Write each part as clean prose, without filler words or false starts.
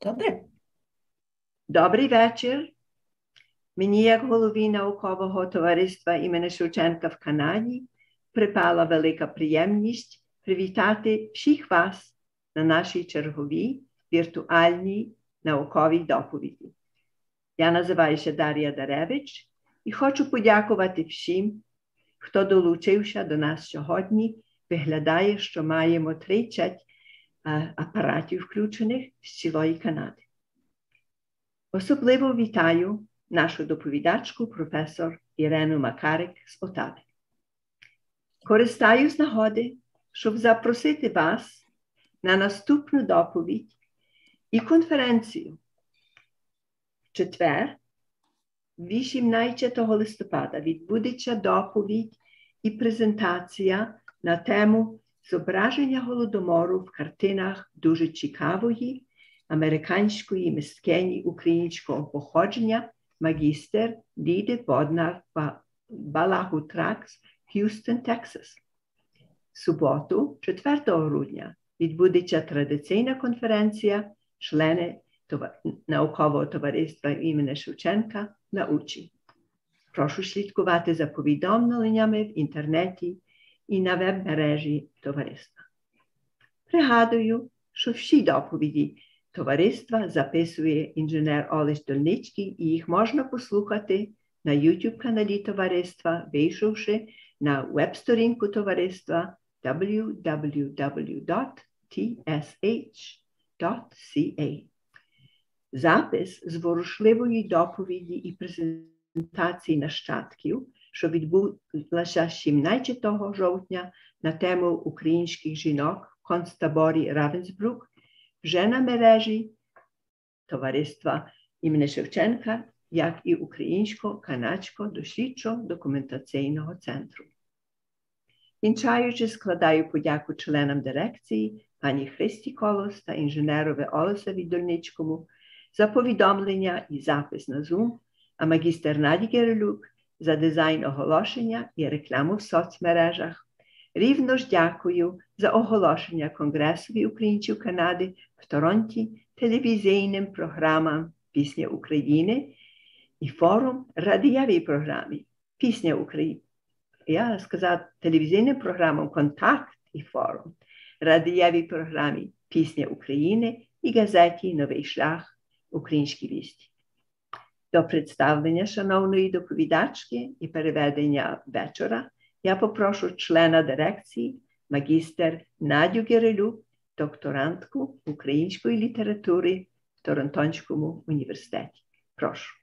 Добре. Добрий вечір. Мені, як голові наукового товариства імені Шевченка в Канаді, припала велика приємність привітати всіх вас на нашій черговій віртуальній науковій доповіді. Я називаюся Дар'я Даревич і хочу подякувати всім, хто долучився до нас сьогодні. Виглядає, що маємо 30 апаратів включених з цілої Канади. Особливо вітаю нашу доповідачку, професор Ірину Макарик з Отави. Користаюсь нагоди, щоб запросити вас на наступну доповідь і конференцію. В четвер, 18 листопада, відбудеться доповідь і презентація на тему зображення Голодомору в картинах дуже цікавої американської мисткині українського походження магістр Ліди Боднар-Балагутрак, Х'юстон, Техас. В суботу, 4 грудня, відбудеться традиційна конференція члени наукового товариства імені Шевченка «Научі». Прошу слідкувати за повідомленнями в інтернеті і на веб-мережі товариства. Пригадую, що всі доповіді товариства записує інженер Олесь Дольницький, і їх можна послухати на YouTube-каналі товариства, вийшовши на веб-сторінку товариства www.tsh.ca. Запис зворушливої доповіді і презентації нащадків, що відбулася 17 жовтня на тему українських жінок в концтаборі Равенсбрук, вже на мережі товариства імені Шевченка, як і Українсько-Канадського дослідчо-документаційного центру. Кінчаючи, складаю подяку членам дирекції, пані Христі Колос та інженерові Олесові Дольницькому за повідомлення і запис на Zoom, а магістр Наді Герелюк за дизайн оголошення і рекламу в соцмережах. Рівно ж дякую за оголошення Конгресові українців Канади в Торонті телевізійним програмам «Пісня України» і форум радіовій програмі «Пісня України». Я сказав телевізійним програмам «Контакт» і форум, радіовій програмі «Пісня України» і газеті «Новий шлях. Українські вісті». До представлення шановної доповідачки і переведення вечора я попрошу члена дирекції, магістр Надю Герелюк, докторантку української літератури в Торонтонському університеті. Прошу.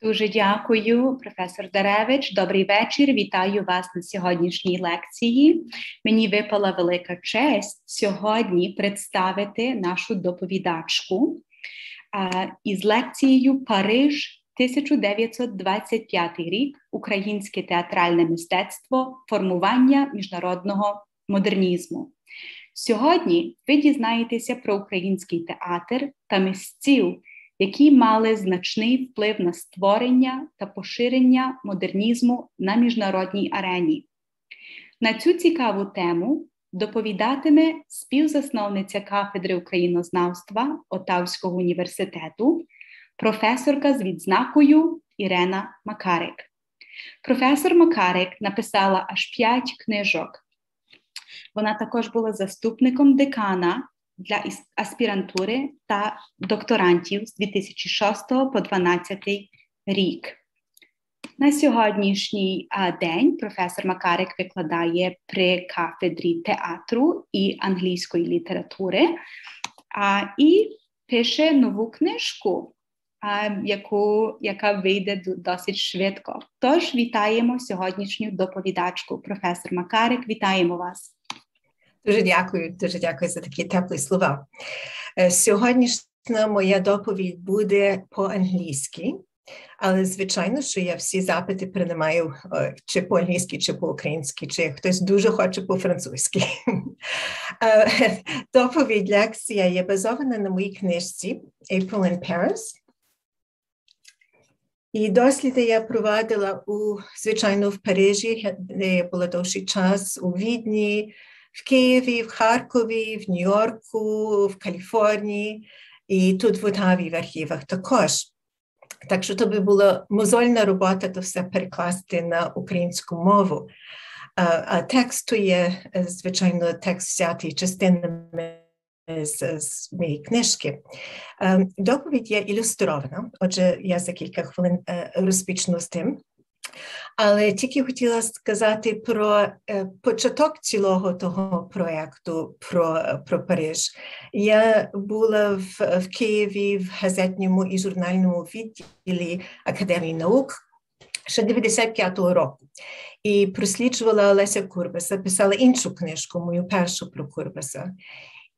Дуже дякую, професор Даревич. Добрий вечір. Вітаю вас на сьогоднішній лекції. Мені випала велика честь сьогодні представити нашу доповідачку із лекцією «Париж, 1925 рік. Українське театральне мистецтво. Формування міжнародного модернізму». Сьогодні ви дізнаєтеся про український театр та митців, які мали значний вплив на створення та поширення модернізму на міжнародній арені. На цю цікаву тему доповідатиме співзасновниця кафедри українознавства Отавського університету, професорка з відзнакою Ірина Макарик. Професор Макарик написала аж 5 книжок. Вона також була заступником декана для аспірантури та докторантів з 2006 по 2012 рік. На сьогоднішній день професор Макарик викладає при кафедрі театру і англійської літератури і пише нову книжку, яка вийде досить швидко. Тож вітаємо сьогоднішню доповідачку. Професор Макарик, вітаємо вас. Дуже дякую за такі теплі слова. Сьогоднішня моя доповідь буде по-англійськи, але звичайно, що я всі запити приймаю чи по-англійськи, чи по-українськи, чи хтось дуже хоче по-французьки. Доповідь, лекція є базована на моїй книжці «April in Paris». І досліди я провадила, звичайно, в Парижі, де я була довший час, у Відні, в Києві, в Харкові, в Нью-Йорку, в Каліфорнії. І тут в Отаві в архівах також. Так що то би була мозольна робота, то все перекласти на українську мову. А текст то є, звичайно, текст взятий частинами з моєї книжки. Доповідь є ілюстрована, отже, я за кілька хвилин розпочну з тим. Але тільки хотіла сказати про початок цілого того проєкту про Париж. Я була в Києві в газетному і журнальному відділі Академії наук ще 95-го року. І просліджувала Олеся Курбаса, писала іншу книжку, мою першу про Курбаса.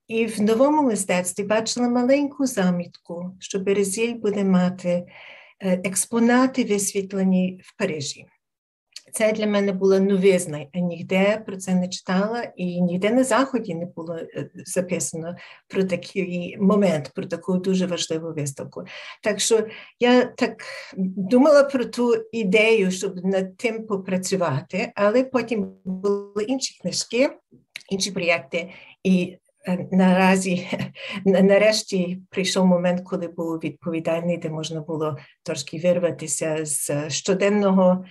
І в новому мистецтві бачила маленьку замітку, що Березіль буде мати експонати, висвітлені в Парижі. Це для мене була новизна, я ніде про це не читала, і ніде на Заході не було записано про такий момент, про таку дуже важливу виставку. Так що я так думала про ту ідею, щоб над тим попрацювати, але потім були інші книжки, інші проєкти, і нарешті прийшов момент, коли був відповідальний, де можна було трошки вирватися з щоденного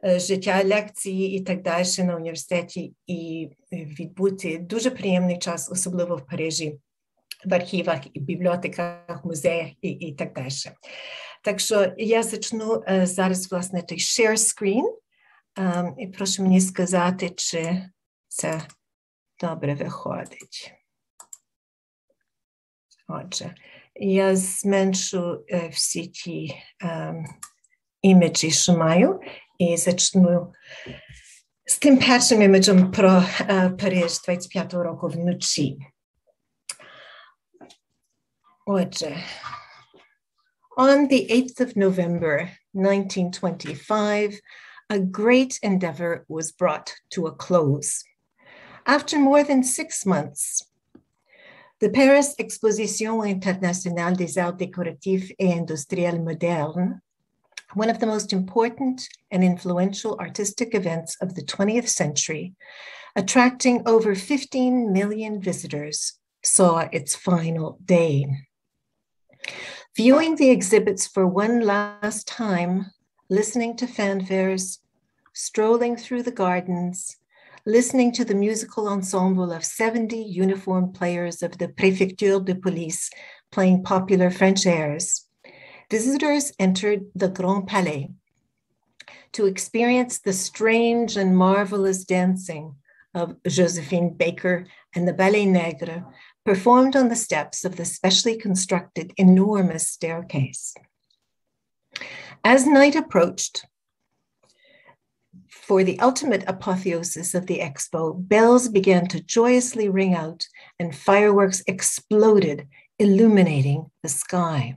життя, лекції і так далі на університеті і відбути дуже приємний час, особливо в Парижі, в архівах, і бібліотеках, музеях і так далі. Так що я почну зараз, власне, той share screen. І прошу мені сказати, чи це добре виходить. Отже, я зменшу всі ті імеджі, що маю, і почну з тим першим імеджем про Париж 25-го року вночі. Отже, on the 8th of November, 1925, a great endeavor was brought to a close. After more than 6 months, the Paris Exposition Internationale des Arts Décoratifs et Industriels Modernes, one of the most important and influential artistic events of the 20th century, attracting over 15 million visitors, saw its final day. Viewing the exhibits for one last time, listening to fanfares, strolling through the gardens, listening to the musical ensemble of 70 uniformed players of the Préfecture de Police playing popular French airs, visitors entered the Grand Palais to experience the strange and marvelous dancing of Josephine Baker and the Ballet Nègre performed on the steps of the specially constructed enormous staircase. As night approached, for the ultimate apotheosis of the expo, bells began to joyously ring out and fireworks exploded, illuminating the sky.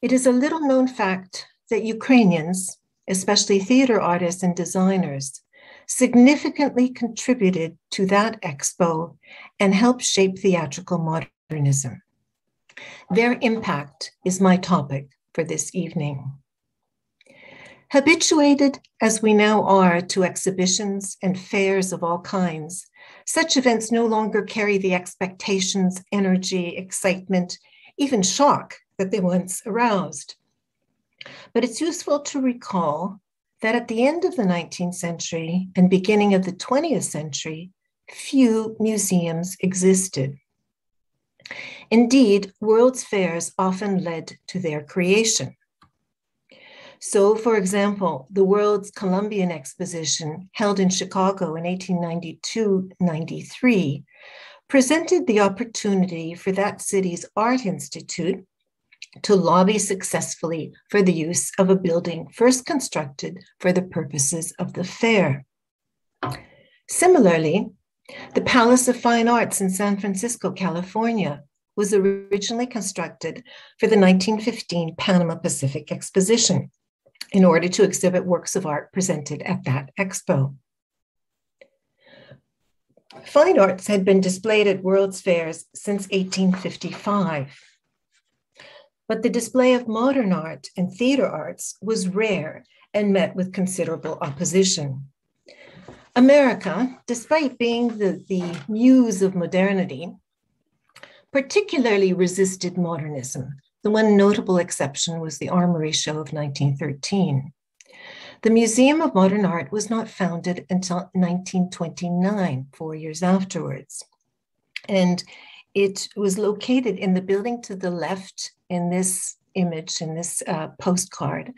It is a little known fact that Ukrainians, especially theater artists and designers, significantly contributed to that expo and helped shape theatrical modernism. Their impact is my topic for this evening. Habituated as we now are to exhibitions and fairs of all kinds, such events no longer carry the expectations, energy, excitement, even shock that they once aroused. But it's useful to recall that at the end of the 19th century and beginning of the 20th century, few museums existed. Indeed, World's Fairs often led to their creation. So, for example, the World's Columbian Exposition, held in Chicago in 1892-93, presented the opportunity for that city's art institute to lobby successfully for the use of a building first constructed for the purposes of the fair. Similarly, the Palace of Fine Arts in San Francisco, California, was originally constructed for the 1915 Panama Pacific Exposition in order to exhibit works of art presented at that expo. Fine arts had been displayed at World's Fairs since 1855. But the display of modern art and theater arts was rare and met with considerable opposition. America, despite being the muse of modernity, particularly resisted modernism. The one notable exception was the Armory Show of 1913. The Museum of Modern Art was not founded until 1929, 4 years afterwards. And it was located in the building to the left in this image, in this postcard,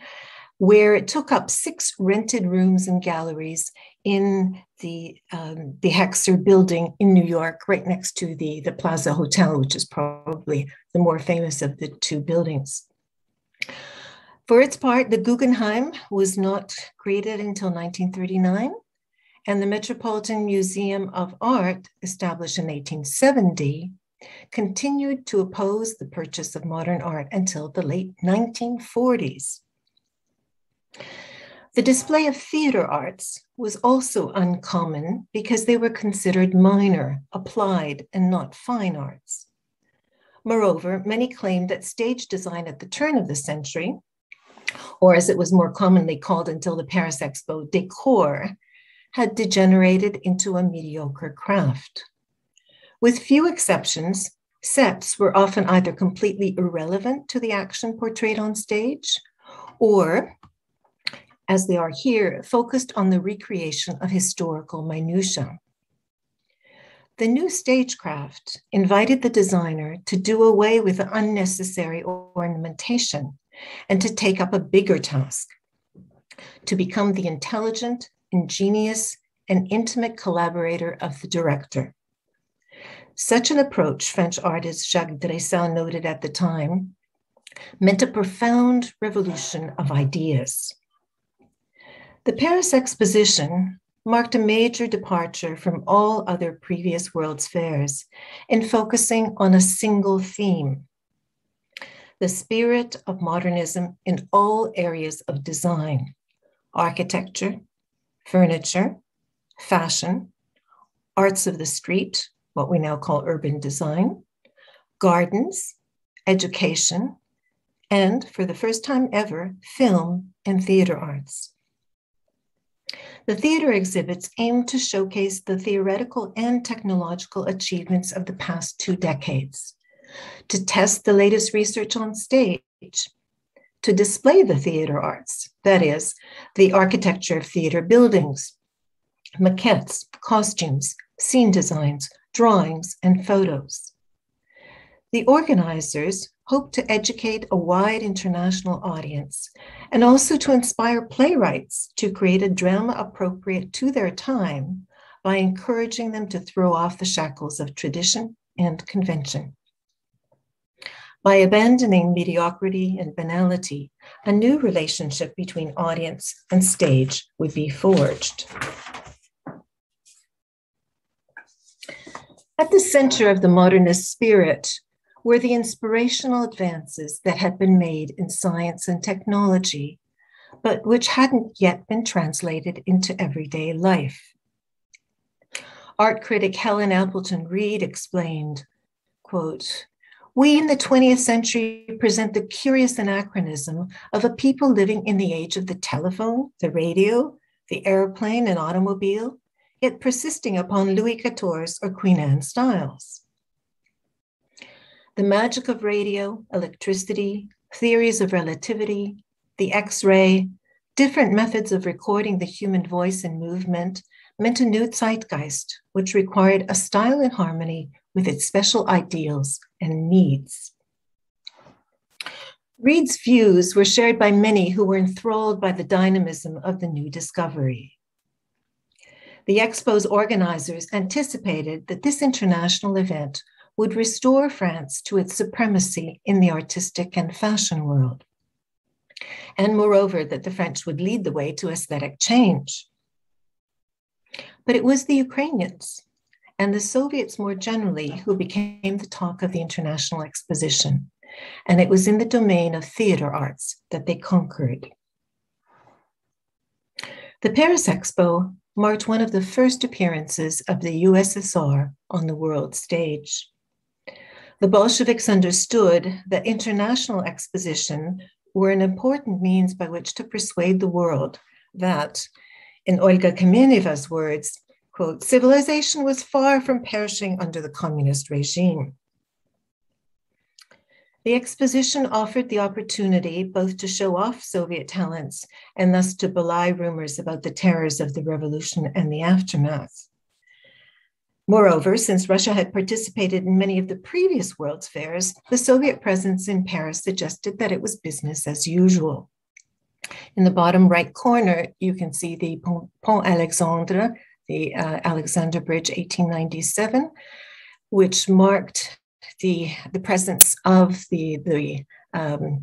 where it took up 6 rented rooms and galleries in the Hexer building in New York, right next to the Plaza Hotel, which is probably the more famous of the 2 buildings. For its part, the Guggenheim was not created until 1939, and the Metropolitan Museum of Art, established in 1870, continued to oppose the purchase of modern art until the late 1940s. The display of theater arts was also uncommon because they were considered minor, applied, and not fine arts. Moreover, many claimed that stage design at the turn of the century, or as it was more commonly called until the Paris Expo, decor, had degenerated into a mediocre craft. With few exceptions, sets were often either completely irrelevant to the action portrayed on stage, or, as they are here, focused on the recreation of historical minutiae. The new stagecraft invited the designer to do away with unnecessary ornamentation and to take up a bigger task, to become the intelligent, ingenious, and intimate collaborator of the director. Such an approach, French artist Jacques Dressin noted at the time, meant a profound revolution of ideas. The Paris Exposition marked a major departure from all other previous World's Fairs in focusing on a single theme: the spirit of modernism in all areas of design, architecture, furniture, fashion, arts of the street, what we now call urban design, gardens, education, and, for the first time ever, film and theater arts. The theater exhibits aim to showcase the theoretical and technological achievements of the past 2 decades, to test the latest research on stage, to display the theater arts, that is, the architecture of theater buildings, maquettes, costumes, scene designs, drawings, and photos. The organizers hope to educate a wide international audience and also to inspire playwrights to create a drama appropriate to their time by encouraging them to throw off the shackles of tradition and convention. By abandoning mediocrity and banality, a new relationship between audience and stage would be forged. At the center of the modernist spirit were the inspirational advances that had been made in science and technology, but which hadn't yet been translated into everyday life. Art critic Helen Appleton Reed explained, quote, "We in the 20th century present the curious anachronism of a people living in the age of the telephone, the radio, the airplane and automobile, yet persisting upon Louis XIV or Queen Anne styles. The magic of radio, electricity, theories of relativity, the X-ray, different methods of recording the human voice and movement meant a new zeitgeist, which required a style in harmony with its special ideals and needs." Reed's views were shared by many who were enthralled by the dynamism of the new discovery. The Expo's organizers anticipated that this international event would restore France to its supremacy in the artistic and fashion world, and moreover, that the French would lead the way to aesthetic change. But it was the Ukrainians and the Soviets more generally who became the talk of the International Exposition, and it was in the domain of theater arts that they conquered. The Paris Expo marked one of the first appearances of the USSR on the world stage. The Bolsheviks understood that international exposition were an important means by which to persuade the world that, in Olga Kameneva's words, quote, "civilization was far from perishing under the communist regime." The exposition offered the opportunity both to show off Soviet talents and thus to belie rumors about the terrors of the revolution and the aftermath. Moreover, since Russia had participated in many of the previous World's Fairs, the Soviet presence in Paris suggested that it was business as usual. In the bottom right corner, you can see the Pont Alexandre, the Alexander Bridge 1897, which marked the presence of the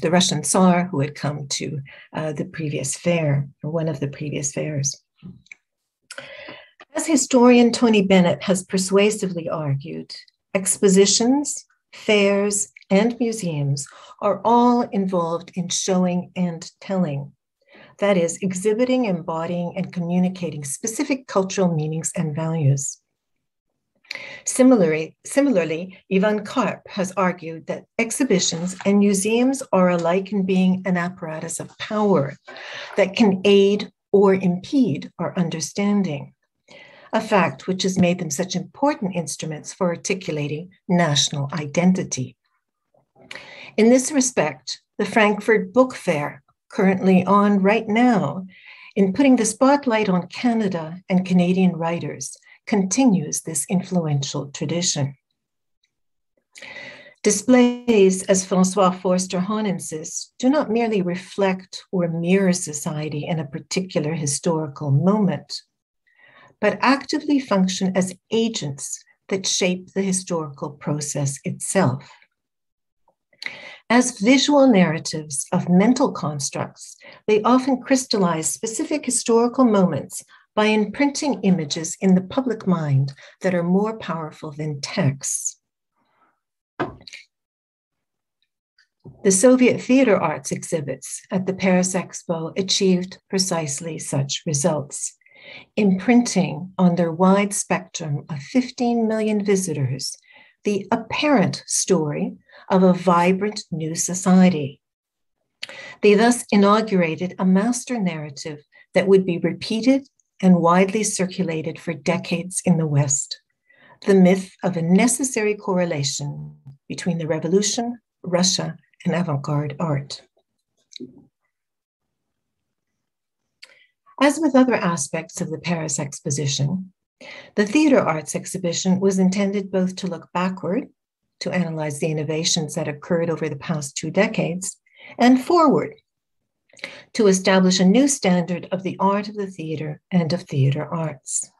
Russian Tsar who had come to the previous fair, or one of the previous fairs. As historian Tony Bennett has persuasively argued, expositions, fairs, and museums are all involved in showing and telling. That is, exhibiting, embodying, and communicating specific cultural meanings and values. Similarly, Ivan Karp has argued that exhibitions and museums are alike in being an apparatus of power that can aid or impede our understanding, a fact which has made them such important instruments for articulating national identity. In this respect, the Frankfurt Book Fair, currently on right now, in putting the spotlight on Canada and Canadian writers, continues this influential tradition. Displays, as Francois Forster Hahn insists, do not merely reflect or mirror society in a particular historical moment, but actively function as agents that shape the historical process itself. As visual narratives of mental constructs, they often crystallize specific historical moments by imprinting images in the public mind that are more powerful than texts. The Soviet theater arts exhibits at the Paris Expo achieved precisely such results, imprinting on their wide spectrum of 15 million visitors the apparent story of a vibrant new society. They thus inaugurated a master narrative that would be repeated and widely circulated for decades in the West, the myth of a necessary correlation between the revolution, Russia, and avant-garde art. As with other aspects of the Paris Exposition, the theater arts exhibition was intended both to look backward, to analyze the innovations that occurred over the past 2 decades, and forward, to establish a new standard of the art of the theater and of theater arts.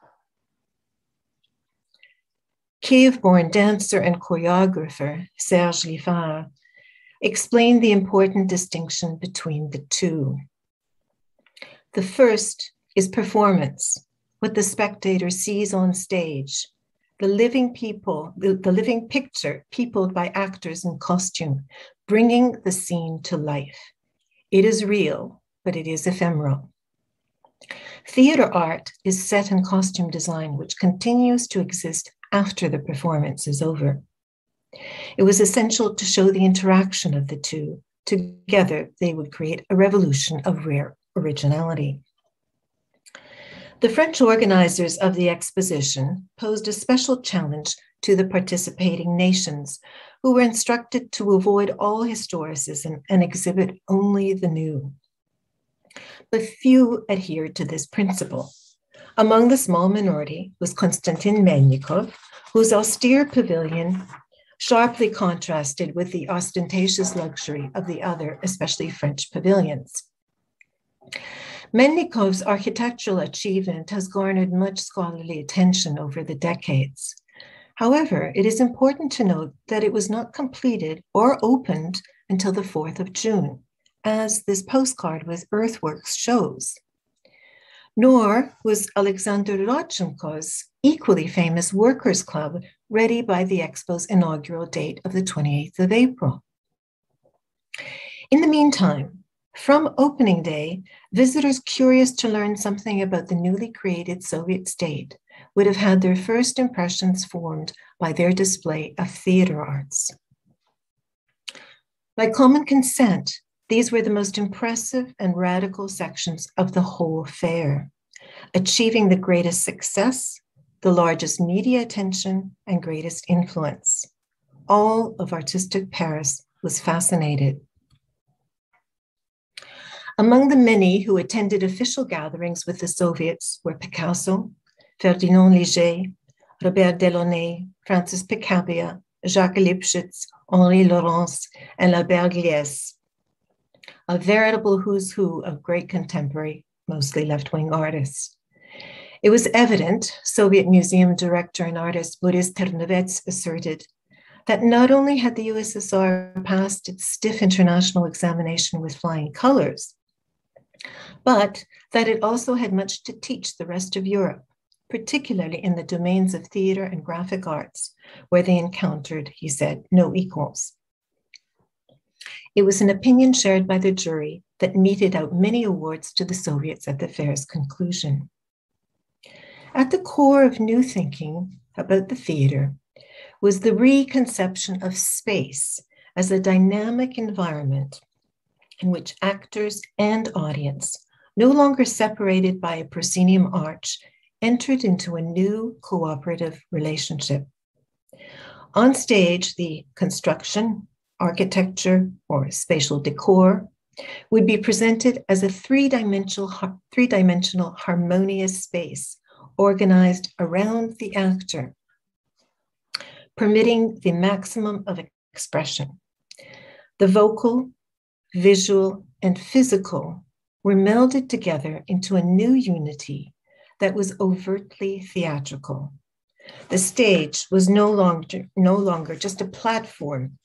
Kiev-born dancer and choreographer Serge Liffard explained the important distinction between the two. The first is performance, what the spectator sees on stage, the living picture peopled by actors in costume, bringing the scene to life. It is real, but it is ephemeral. Theater art is set and costume design, which continues to exist after the performance is over. It was essential to show the interaction of the two. Together, they would create a revolution of rare originality. The French organizers of the exposition posed a special challenge to the participating nations, who were instructed to avoid all historicism and exhibit only the new. But few adhered to this principle. Among the small minority was Konstantin Melnikov, whose austere pavilion sharply contrasted with the ostentatious luxury of the other, especially French pavilions. Melnikov's architectural achievement has garnered much scholarly attention over the decades. However, it is important to note that it was not completed or opened until the 4th of June, as this postcard with earthworks shows. Nor was Alexander Rodchenko's equally famous Workers' Club ready by the Expo's inaugural date of the 28th of April. In the meantime, from opening day, visitors curious to learn something about the newly created Soviet state would have had their first impressions formed by their display of theater arts. By common consent, these were the most impressive and radical sections of the whole fair, achieving the greatest success, the largest media attention, and greatest influence, all of artistic Paris was fascinated. Among the many who attended official gatherings with the Soviets were Picasso, Ferdinand Léger, Robert Delaunay, Francis Picabia, Jacques Lipchitz, Henri Laurence, and Albert Gliese, a veritable who's who of great contemporary, mostly left-wing artists. It was evident, Soviet Museum director and artist Boris Ternovets asserted, that not only had the USSR passed its stiff international examination with flying colors, but that it also had much to teach the rest of Europe, particularly in the domains of theater and graphic arts, where they encountered, he said, no equals. It was an opinion shared by the jury that meted out many awards to the Soviets at the fair's conclusion. At the core of new thinking about the theater was the reconception of space as a dynamic environment in which actors and audience, no longer separated by a proscenium arch, entered into a new cooperative relationship. On stage, the construction, architecture, or spatial decor would be presented as a three-dimensional harmonious space organized around the actor, permitting the maximum of expression. The vocal, visual, and physical were melded together into a new unity that was overtly theatrical. The stage was no longer just a platform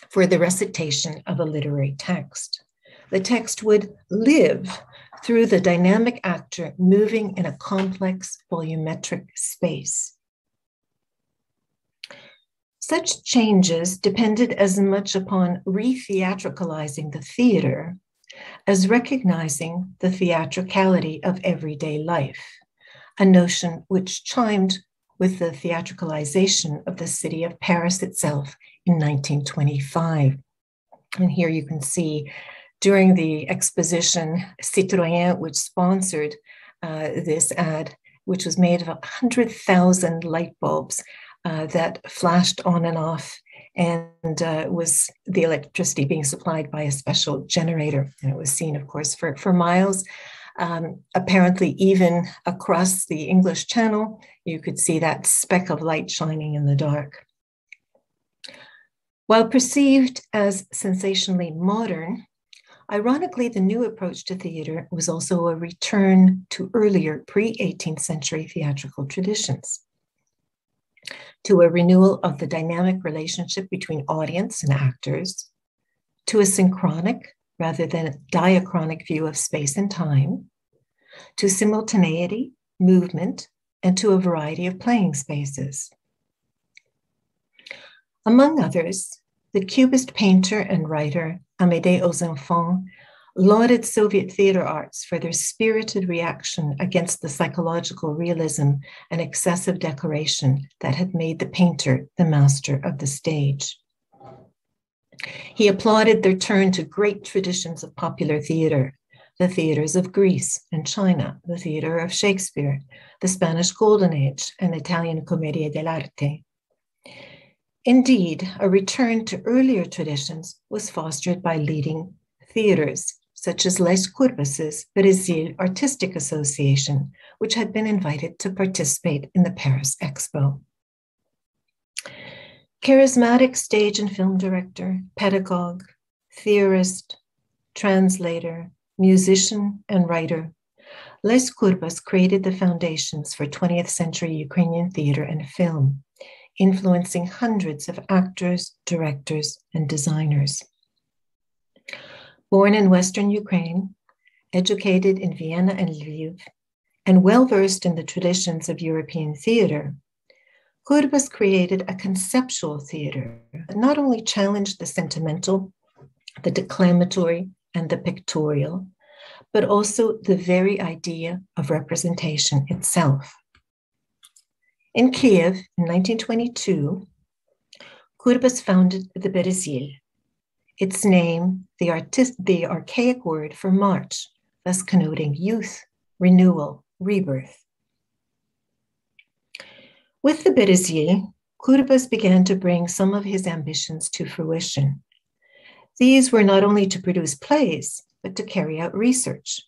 for the recitation of a literary text. The text would live through the dynamic actor moving in a complex volumetric space. Such changes depended as much upon re-theatricalizing the theater as recognizing the theatricality of everyday life, a notion which chimed with the theatricalization of the city of Paris itself in 1925. And here you can see during the exposition Citoyen, which sponsored this ad, which was made of 100,000 light bulbs that flashed on and off, and was the electricity being supplied by a special generator. And it was seen, of course, for miles. Apparently, even across the English Channel, you could see that speck of light shining in the dark. While perceived as sensationally modern, ironically, the new approach to theater was also a return to earlier pre-18th century theatrical traditions, to a renewal of the dynamic relationship between audience and actors, to a synchronic rather than diachronic view of space and time, to simultaneity, movement, and to a variety of playing spaces. Among others, the Cubist painter and writer Amédée aux Enfants lauded Soviet theater arts for their spirited reaction against the psychological realism and excessive decoration that had made the painter the master of the stage. He applauded their turn to great traditions of popular theater, the theaters of Greece and China, the theater of Shakespeare, the Spanish Golden Age, and Italian Commedia dell'arte. Indeed, a return to earlier traditions was fostered by leading theaters, such as Les Courbas's Brésil Artistic Association, which had been invited to participate in the Paris Expo. Charismatic stage and film director, pedagogue, theorist, translator, musician, and writer, Les Courbas created the foundations for 20th century Ukrainian theater and film, influencing hundreds of actors, directors, and designers. Born in Western Ukraine, educated in Vienna and Lviv, and well-versed in the traditions of European theater, Courbas created a conceptual theater that not only challenged the sentimental, the declamatory, and the pictorial, but also the very idea of representation itself. In Kiev in 1922, Courbas founded the Brésil, its name the archaic word for March, thus connoting youth, renewal, rebirth. With the Brésil, Courbas began to bring some of his ambitions to fruition. These were not only to produce plays, but to carry out research,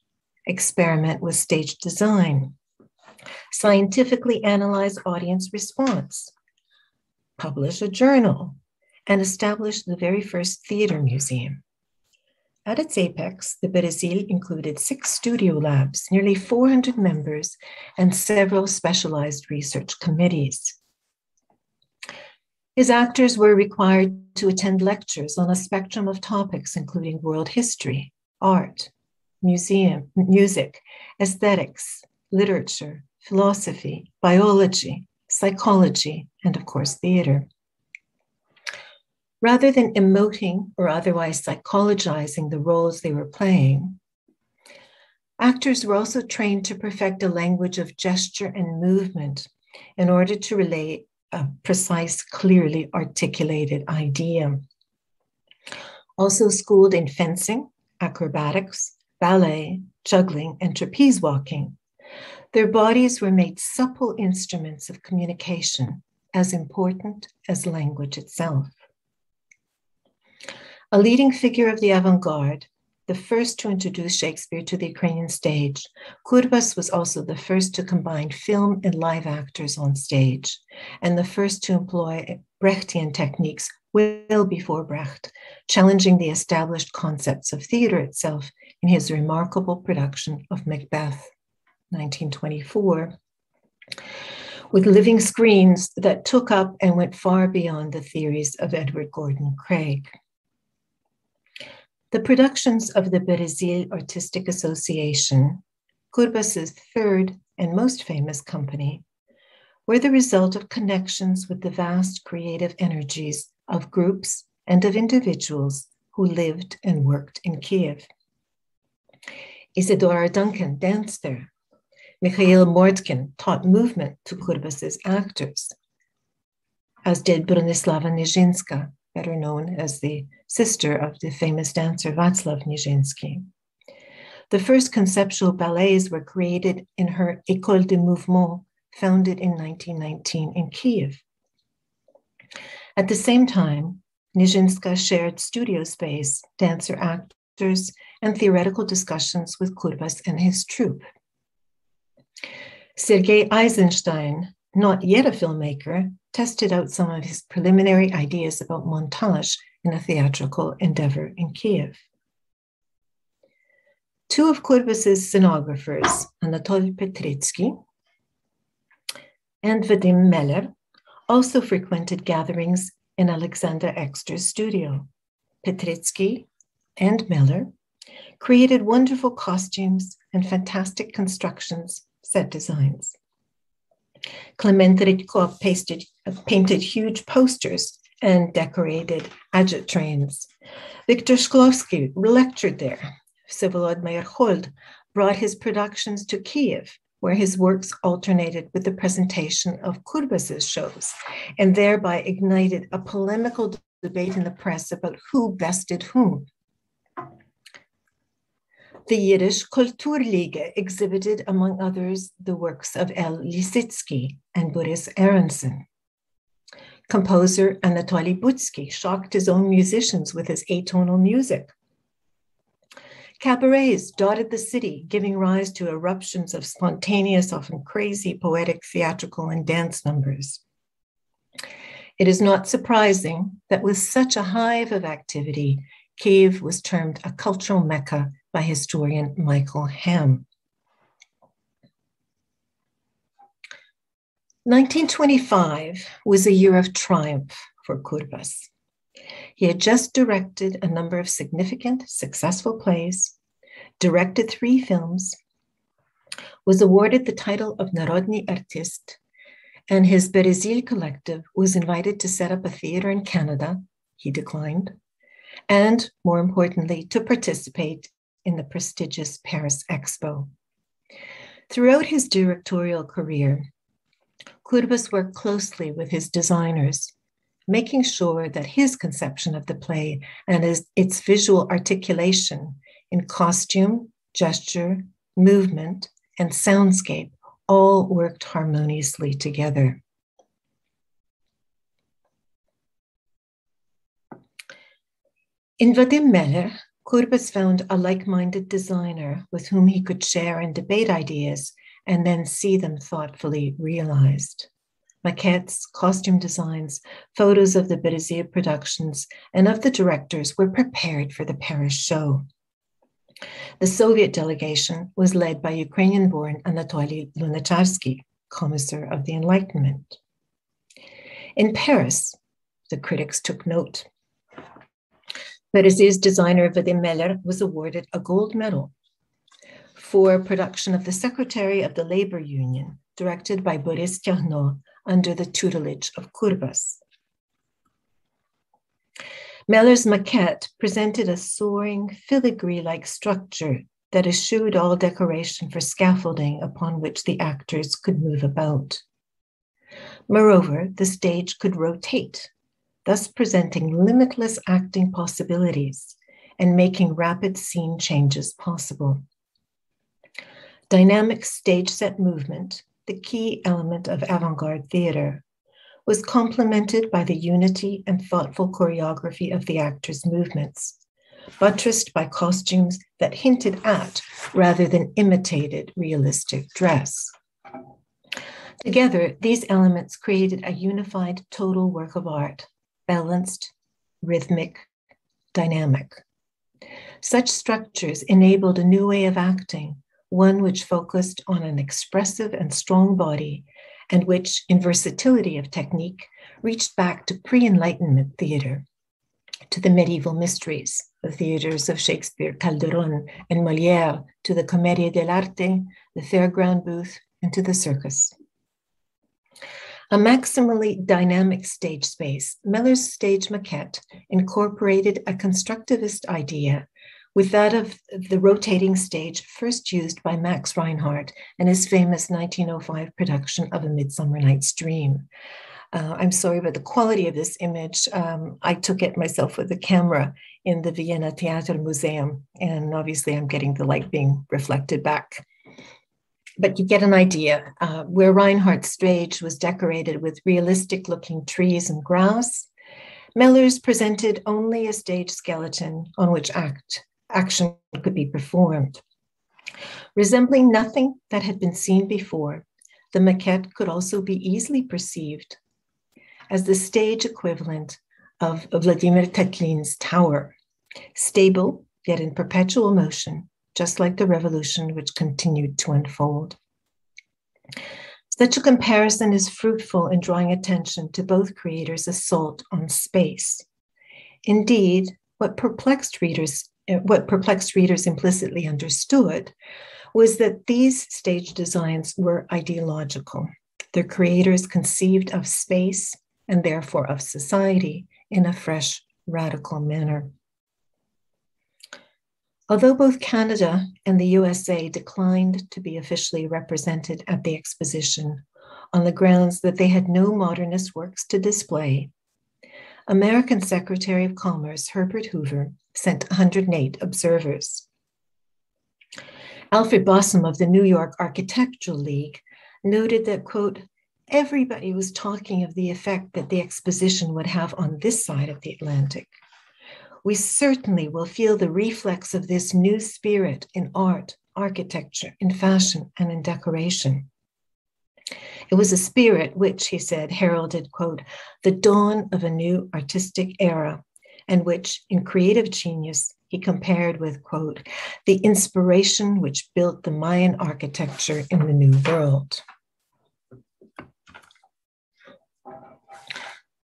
experiment with stage design, scientifically analyze audience response, publish a journal, and establish the very first theater museum. At its apex, the Brésil included 6 studio labs, nearly 400 members, and several specialized research committees. His actors were required to attend lectures on a spectrum of topics, including world history, art, music, aesthetics, literature, philosophy, biology, psychology, and of course, theater. Rather than emoting or otherwise psychologizing the roles they were playing, actors were also trained to perfect a language of gesture and movement in order to relay a precise, clearly articulated idea. Also schooled in fencing, acrobatics, ballet, juggling, and trapeze walking, their bodies were made supple instruments of communication, as important as language itself. A leading figure of the avant-garde, the first to introduce Shakespeare to the Ukrainian stage, Kurbas was also the first to combine film and live actors on stage, and the first to employ Brechtian techniques well before Brecht, challenging the established concepts of theater itself in his remarkable production of Macbeth, 1924, with living screens that took up and went far beyond the theories of Edward Gordon Craig. The productions of the Brésil Artistic Association, Kurbas's third and most famous company, were the result of connections with the vast creative energies of groups and of individuals who lived and worked in Kiev. Isadora Duncan danced there. Mikhail Mordkin taught movement to Kurbas's actors, as did Bronislava Nijinská, better known as the sister of the famous dancer Václav Nijinsky. The first conceptual ballets were created in her École de Mouvement, founded in 1919 in Kiev. At the same time, Nijinská shared studio space, dancer actors, and theoretical discussions with Kurbas and his troupe. Sergei Eisenstein, not yet a filmmaker, tested out some of his preliminary ideas about montage in a theatrical endeavor in Kiev. 2 of Kurbas's scenographers, Anatoly Petritsky and Vadim Meller, also frequented gatherings in Alexander Exter's studio. Petritsky and Meller created wonderful costumes and fantastic constructions, set designs. Klement Rydko painted huge posters and decorated adjut trains. Viktor Shklovsky lectured there. Vsevolod Meyerhold brought his productions to Kiev, where his works alternated with the presentation of Kurbas's shows, and thereby ignited a polemical debate in the press about who bested whom. The Yiddish Kulturliga exhibited, among others, the works of L. Lisitsky and Boris Aronson. Composer Anatoly Butsky shocked his own musicians with his atonal music. Cabarets dotted the city, giving rise to eruptions of spontaneous, often crazy, poetic, theatrical, and dance numbers. It is not surprising that with such a hive of activity, Kiev was termed a cultural mecca by historian Michael Hamm. 1925 was a year of triumph for Kurbas. He had just directed a number of significant, successful plays, directed 3 films, was awarded the title of Narodny Artist, and his Brésil collective was invited to set up a theater in Canada. He declined, and more importantly, to participate in the prestigious Paris Expo. Throughout his directorial career, Kurbas worked closely with his designers, making sure that his conception of the play and its visual articulation in costume, gesture, movement, and soundscape all worked harmoniously together. In Vadim Meller, Kurbas found a like-minded designer with whom he could share and debate ideas and then see them thoughtfully realized. Maquettes, costume designs, photos of the Berezir productions and of the directors were prepared for the Paris show. The Soviet delegation was led by Ukrainian-born Anatoly Lunacharsky, Commissar of the Enlightenment. In Paris, the critics took note. Berezir's designer Vadim Meller was awarded a gold medal for production of the Secretary of the Labor Union, directed by Boris Ternot under the tutelage of Kurbas. Meller's maquette presented a soaring, filigree-like structure that eschewed all decoration for scaffolding upon which the actors could move about. Moreover, the stage could rotate, thus presenting limitless acting possibilities and making rapid scene changes possible. Dynamic stage set movement, the key element of avant-garde theater, was complemented by the unity and thoughtful choreography of the actors' movements, buttressed by costumes that hinted at, rather than imitated, realistic dress. Together, these elements created a unified total work of art, balanced, rhythmic, dynamic. Such structures enabled a new way of acting, one which focused on an expressive and strong body, and which, in versatility of technique, reached back to pre-Enlightenment theater, to the medieval mysteries, the theaters of Shakespeare, Calderon, and Molière, to the Commedia dell'arte, the fairground booth, and to the circus. A maximally dynamic stage space, Meller's stage maquette incorporated a constructivist idea with that of the rotating stage first used by Max Reinhardt in his famous 1905 production of A Midsummer Night's Dream. I'm sorry about the quality of this image. I took it myself with the camera in the Vienna Theater Museum, and obviously I'm getting the light being reflected back. But you get an idea. Where Reinhardt's stage was decorated with realistic-looking trees and grass, Meller's presented only a stage skeleton on which action could be performed. Resembling nothing that had been seen before, the maquette could also be easily perceived as the stage equivalent of Vladimir Tetlin's tower, stable yet in perpetual motion, just like the revolution which continued to unfold. Such a comparison is fruitful in drawing attention to both creators' assault on space. Indeed, what perplexed readers implicitly understood was that these stage designs were ideological. Their creators conceived of space and therefore of society in a fresh, radical manner. Although both Canada and the USA declined to be officially represented at the exposition on the grounds that they had no modernist works to display, American Secretary of Commerce Herbert Hoover sent 108 observers. Alfred Bossum of the New York Architectural League noted that, quote, everybody was talking of the effect that the exposition would have on this side of the Atlantic. We certainly will feel the reflex of this new spirit in art, architecture, in fashion, and in decoration. It was a spirit which, he said, heralded, quote, the dawn of a new artistic era, and which, in creative genius, he compared with, quote, the inspiration which built the Mayan architecture in the New World.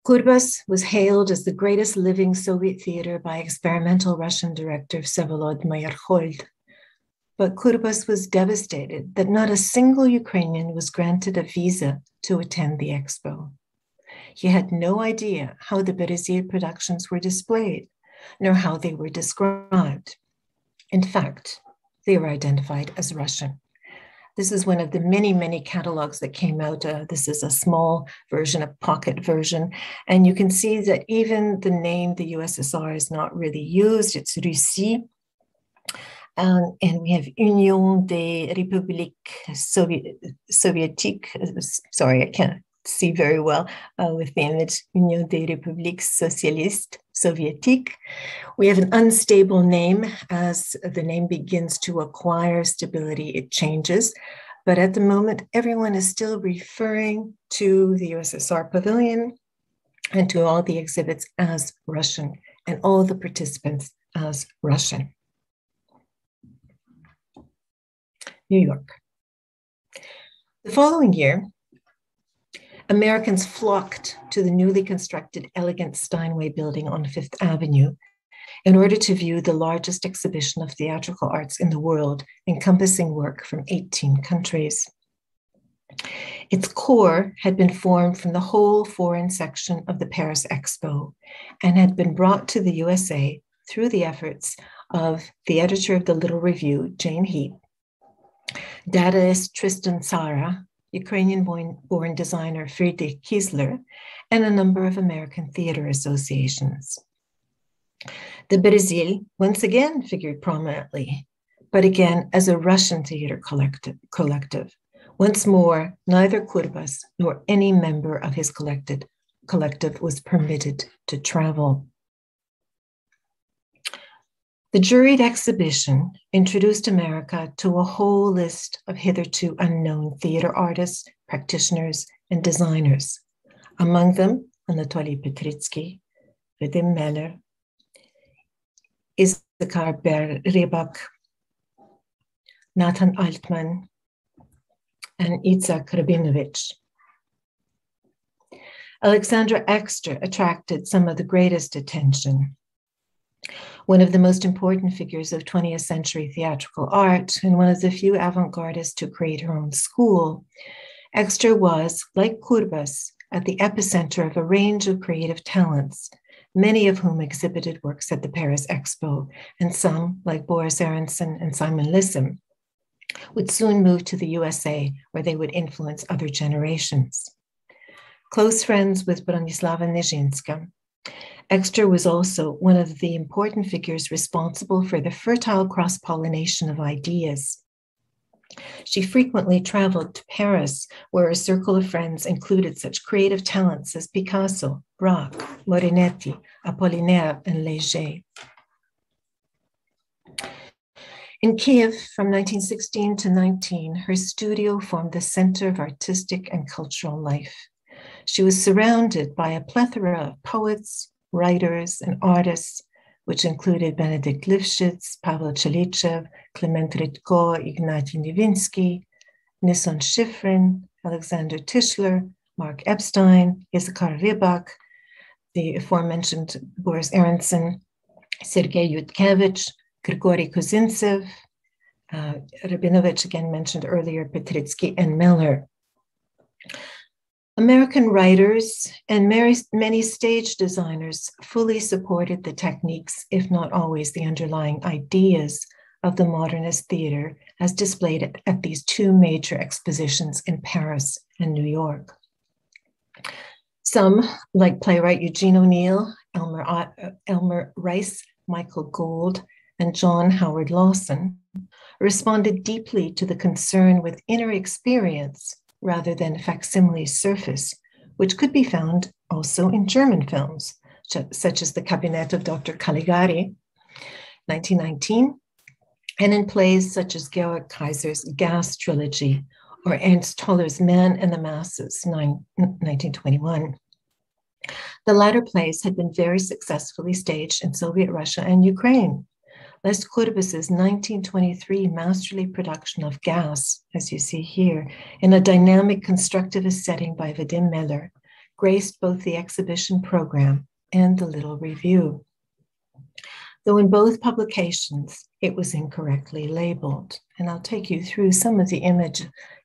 Kurbas was hailed as the greatest living Soviet theater by experimental Russian director Vsevolod Mayerhold. But Kurbas was devastated that not a single Ukrainian was granted a visa to attend the expo. He had no idea how the Berezir productions were displayed, nor how they were described. In fact, they were identified as Russian. This is one of the many, many catalogs that came out. This is a small version, a pocket version. And you can see that even the name, the USSR, is not really used. It's Russie. And we have Union des Républiques Soviétiques. Sorry, I can't see very well with the image. Union des Républiques Socialistes. Soviétique. We have an unstable name. As the name begins to acquire stability, it changes. But at the moment, everyone is still referring to the USSR Pavilion and to all the exhibits as Russian and all the participants as Russian. New York. The following year, Americans flocked to the newly constructed elegant Steinway building on Fifth Avenue in order to view the largest exhibition of theatrical arts in the world, encompassing work from 18 countries. Its core had been formed from the whole foreign section of the Paris Expo and had been brought to the USA through the efforts of the editor of the Little Review, Jane Heap, Dadaist Tristan Tzara, Ukrainian-born designer Friedrich Kiesler, and a number of American theater associations. The Brésil once again figured prominently, but again as a Russian theater collective. Once more, neither Kurbas nor any member of his collective was permitted to travel. The juried exhibition introduced America to a whole list of hitherto unknown theater artists, practitioners, and designers. Among them, Anatoly Petritsky, Vadim Meller, Issachar Rybak, Nathan Altman, and Itzhak Rabinovich. Alexandra Exter attracted some of the greatest attention. One of the most important figures of 20th century theatrical art and one of the few avant-gardists to create her own school, Exter was, like Kurbas, at the epicenter of a range of creative talents, many of whom exhibited works at the Paris Expo, and some, like Boris Aronson and Simon Lissom, would soon move to the USA, where they would influence other generations. Close friends with Bronislava Nijinská, Exter was also one of the important figures responsible for the fertile cross-pollination of ideas. She frequently traveled to Paris, where her circle of friends included such creative talents as Picasso, Braque, Marinetti, Apollinaire, and Léger. In Kiev, from 1916 to 19, her studio formed the center of artistic and cultural life. She was surrounded by a plethora of poets, writers, and artists, which included Benedikt Lifshitz, Pavel Chalichev, Klement Ritko, Ignaty Nivinsky, Nisson Shifrin, Alexander Tischler, Mark Epstein, Issachar Rybak, the aforementioned Boris Aronson, Sergei Yutkevich, Grigory Kuzintsev, Rabinovich, again mentioned earlier, Petritsky, and Miller. American writers and many stage designers fully supported the techniques, if not always the underlying ideas, of the modernist theater as displayed at these two major expositions in Paris and New York. Some, like playwright Eugene O'Neill, Elmer Rice, Michael Gould, and John Howard Lawson, responded deeply to the concern with inner experience rather than facsimile surface, which could be found also in German films, such as The Cabinet of Dr. Caligari, 1919, and in plays such as Georg Kaiser's Gas Trilogy or Ernst Toller's Man and the Masses, 1921. The latter plays had been very successfully staged in Soviet Russia and Ukraine. Les Kurbas's 1923 masterly production of Gas, as you see here, in a dynamic constructivist setting by Vadim Meller, graced both the exhibition program and the Little Review. Though in both publications, it was incorrectly labeled. And I'll take you through some of the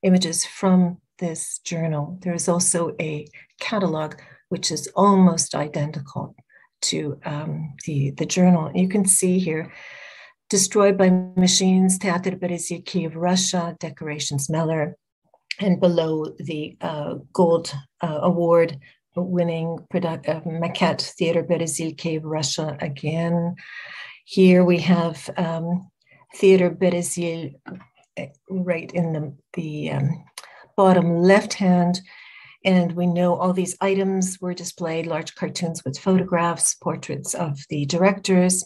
images from this journal. There is also a catalog which is almost identical to the journal. You can see here, Destroyed by Machines, Teatr Berezil, Kiev, Russia, Decorations Meller, and below the Gold Award winning maquette, Theater Berezil, Kiev, Russia again. Here we have Theater Berezil right in the bottom left hand And we know all these items were displayed, large cartoons with photographs, portraits of the directors,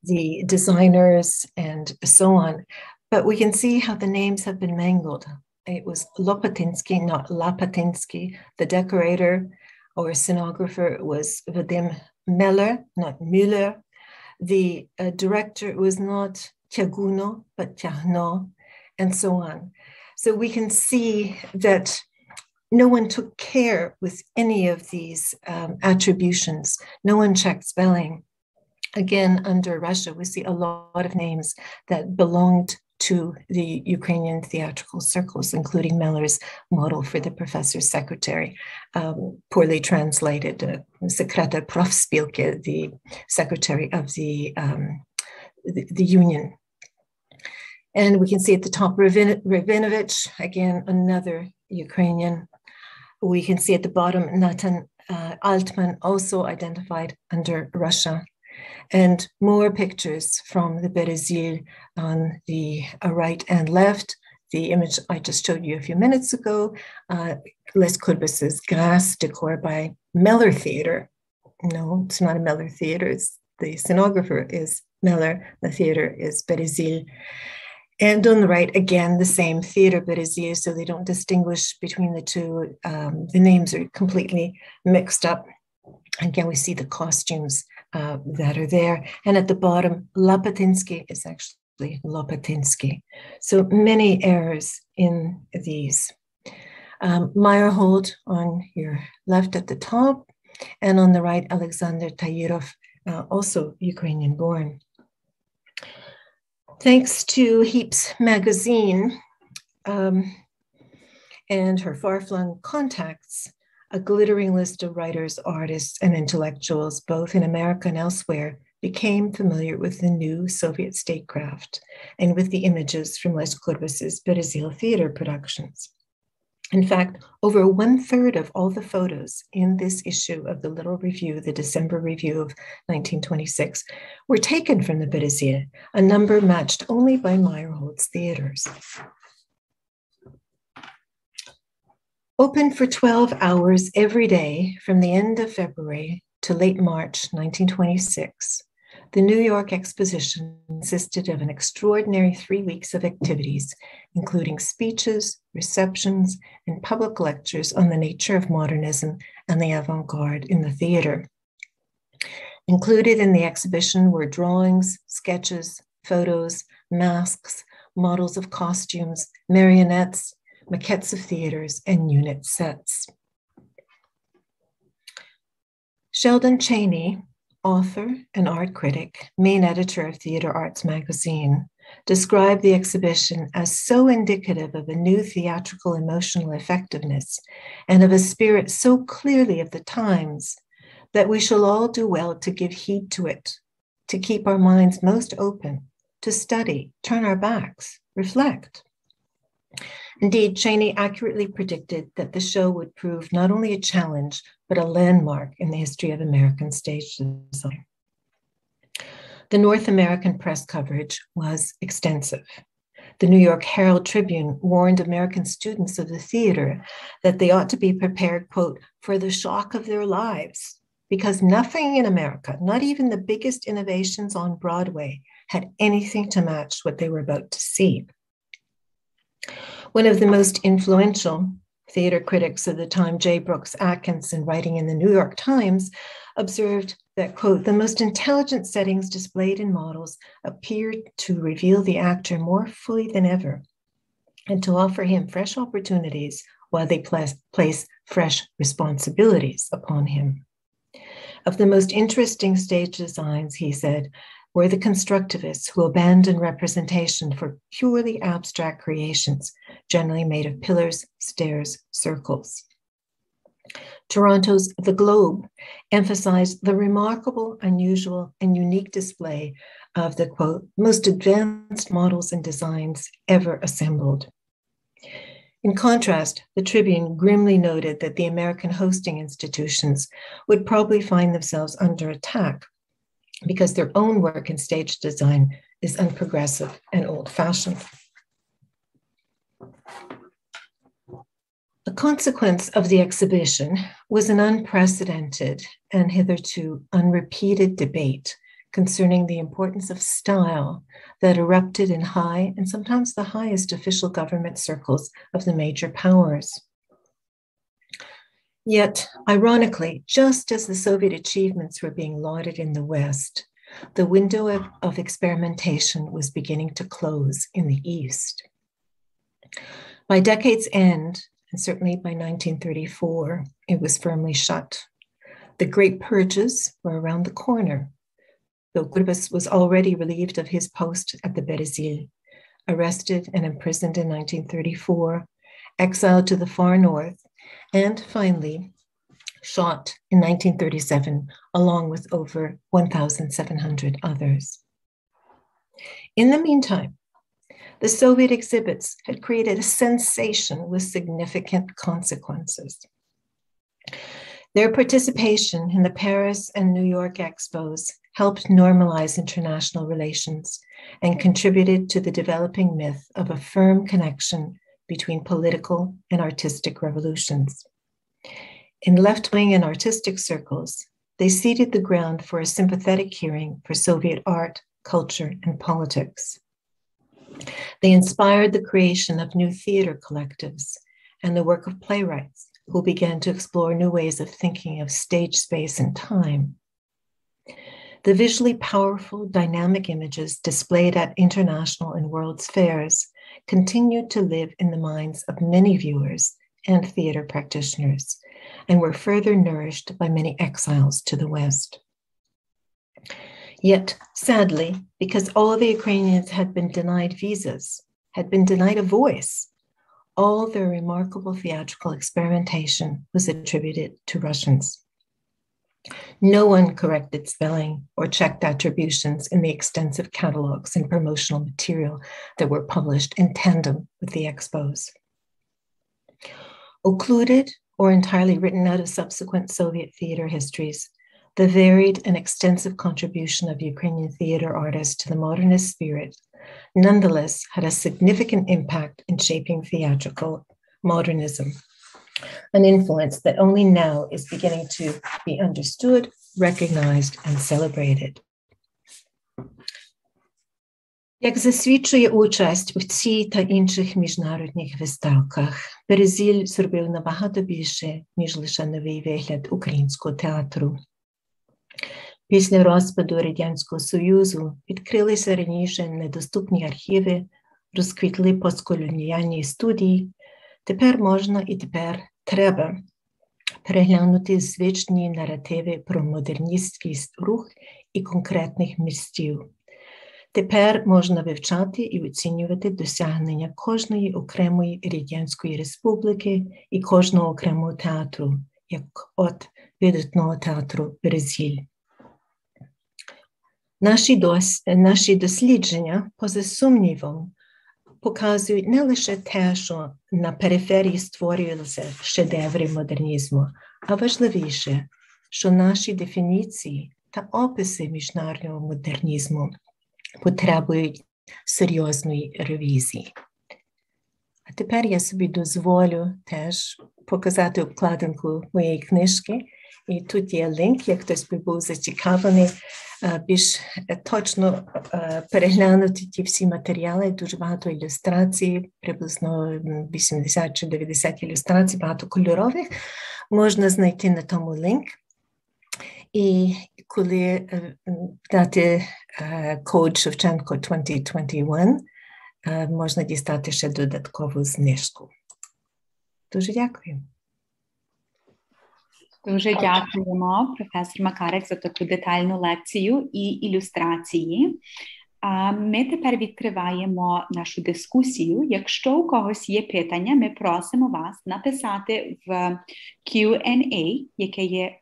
the designers, and so on. But we can see how the names have been mangled. It was Lopatinsky, not Lapatinsky. The decorator or scenographer was Vadim Meller, not Müller. The director was not Tiaguno, but Tiahno, and so on. So we can see that no one took care with any of these attributions. No one checked spelling. Again, under Russia, we see a lot of names that belonged to the Ukrainian theatrical circles, including Meller's model for the professor's secretary, poorly translated, Sekretar Profspilke, the secretary of the union. And we can see at the top Rabinovich, again, another Ukrainian. We can see at the bottom Natan Altman, also identified under Russia. And more pictures from the Berezil on the right and left. The image I just showed you a few minutes ago, Les Courbis's glass decor by Meller Theater. No, it's not a Meller Theater. It's the scenographer is Meller. The theater is Berezil. And on the right, again, the same theater, Berezil, so they don't distinguish between the two. The names are completely mixed up. Again, we see the costumes that are there. And at the bottom, Lapatinsky is actually Lopatinsky. So many errors in these. Meyerhold on your left at the top, and on the right, Alexander Tayirov, also Ukrainian born. Thanks to Heap's magazine and her far-flung contacts, a glittering list of writers, artists, and intellectuals, both in America and elsewhere, became familiar with the new Soviet statecraft and with the images from Les Courbis's Berezil theater productions. In fact, over 1/3 of all the photos in this issue of the Little Review, the December Review of 1926, were taken from the Berezil, a number matched only by Meyerhold's theaters. Open for 12 hours every day from the end of February to late March 1926, the New York Exposition consisted of an extraordinary 3 weeks of activities, including speeches, receptions, and public lectures on the nature of modernism and the avant-garde in the theater. Included in the exhibition were drawings, sketches, photos, masks, models of costumes, marionettes, maquettes of theaters, and unit sets. Sheldon Chaney, author and art critic, main editor of Theater Arts magazine, described the exhibition as so indicative of a new theatrical emotional effectiveness and of a spirit so clearly of the times that we shall all do well to give heed to it, to keep our minds most open, to study, turn our backs, reflect. Indeed, Chaney accurately predicted that the show would prove not only a challenge, but a landmark in the history of American stage design. The North American press coverage was extensive. The New York Herald Tribune warned American students of the theater that they ought to be prepared, quote, for the shock of their lives, because nothing in America, not even the biggest innovations on Broadway, had anything to match what they were about to see. One of the most influential theater critics of the time, J. Brooks Atkinson, writing in the New York Times, observed that, quote, the most intelligent settings displayed in models appear to reveal the actor more fully than ever and to offer him fresh opportunities while they place fresh responsibilities upon him. Of the most interesting stage designs, he said, were the constructivists who abandoned representation for purely abstract creations, generally made of pillars, stairs, circles. Toronto's The Globe emphasized the remarkable, unusual, and unique display of the, quote, most advanced models and designs ever assembled. In contrast, the Tribune grimly noted that the American hosting institutions would probably find themselves under attack because their own work in stage design is unprogressive and old-fashioned. The consequence of the exhibition was an unprecedented and hitherto unrepeated debate concerning the importance of style that erupted in high and sometimes the highest official government circles of the major powers. Yet, ironically, just as the Soviet achievements were being lauded in the West, the window of experimentation was beginning to close in the East. By decade's end, and certainly by 1934, it was firmly shut. The great purges were around the corner. Though Kurbis was already relieved of his post at the Berezil, arrested and imprisoned in 1934, exiled to the far north, and finally shot in 1937, along with over 1,700 others. In the meantime, the Soviet exhibits had created a sensation with significant consequences. Their participation in the Paris and New York Expos helped normalize international relations and contributed to the developing myth of a firm connection between political and artistic revolutions. In left-wing and artistic circles, they seeded the ground for a sympathetic hearing for Soviet art, culture, and politics. They inspired the creation of new theater collectives and the work of playwrights who began to explore new ways of thinking of stage space and time. The visually powerful, dynamic images displayed at international and world fairs continued to live in the minds of many viewers and theater practitioners, and were further nourished by many exiles to the West. Yet, sadly, because all the Ukrainians had been denied visas, had been denied a voice, all their remarkable theatrical experimentation was attributed to Russians. No one corrected spelling or checked attributions in the extensive catalogs and promotional material that were published in tandem with the expos. Occluded or entirely written out of subsequent Soviet theater histories, the varied and extensive contribution of Ukrainian theater artists to the modernist spirit nonetheless had a significant impact in shaping theatrical modernism, an influence that only now is beginning to be understood, recognized, and celebrated. Як засвідчує участь у цій та інших міжнародних виставках, Березіль зробив набагато більше, ніж лише новий вигляд українського театру. Після розпаду Радянського Союзу відкрилися раніше недоступні архіви, розквітли постколоніальні студії. Тепер можна і тепер треба переглянути звичні наративи про модерністський рух і конкретних містів. Тепер можна вивчати і оцінювати досягнення кожної окремої Радянської Республіки і кожного окремого театру, як от видатного театру Березіль. Наші дослідження, поза сумнівом, показують не лише те, що на периферії створюються шедеври модернізму, а важливіше, що наші дефініції та описи міжнародного модернізму потребують серйозної ревізії. А тепер я собі дозволю теж показати обкладинку моєї книжки. І тут є лінк, як хтось би був зацікавлений більш точно переглянути ті всі матеріали. Дуже багато ілюстрацій, приблизно 80 чи 90 ілюстрацій, багато кольорових. Можна знайти на тому лінк. І коли дати код Шевченко 2021, можна дістати ще додаткову знижку. Дуже дякую. Дуже дякуємо, професор Макарик, за таку детальну лекцію і ілюстрації. Ми тепер відкриваємо нашу дискусію. Якщо у когось є питання, ми просимо вас написати в Q&A, яке є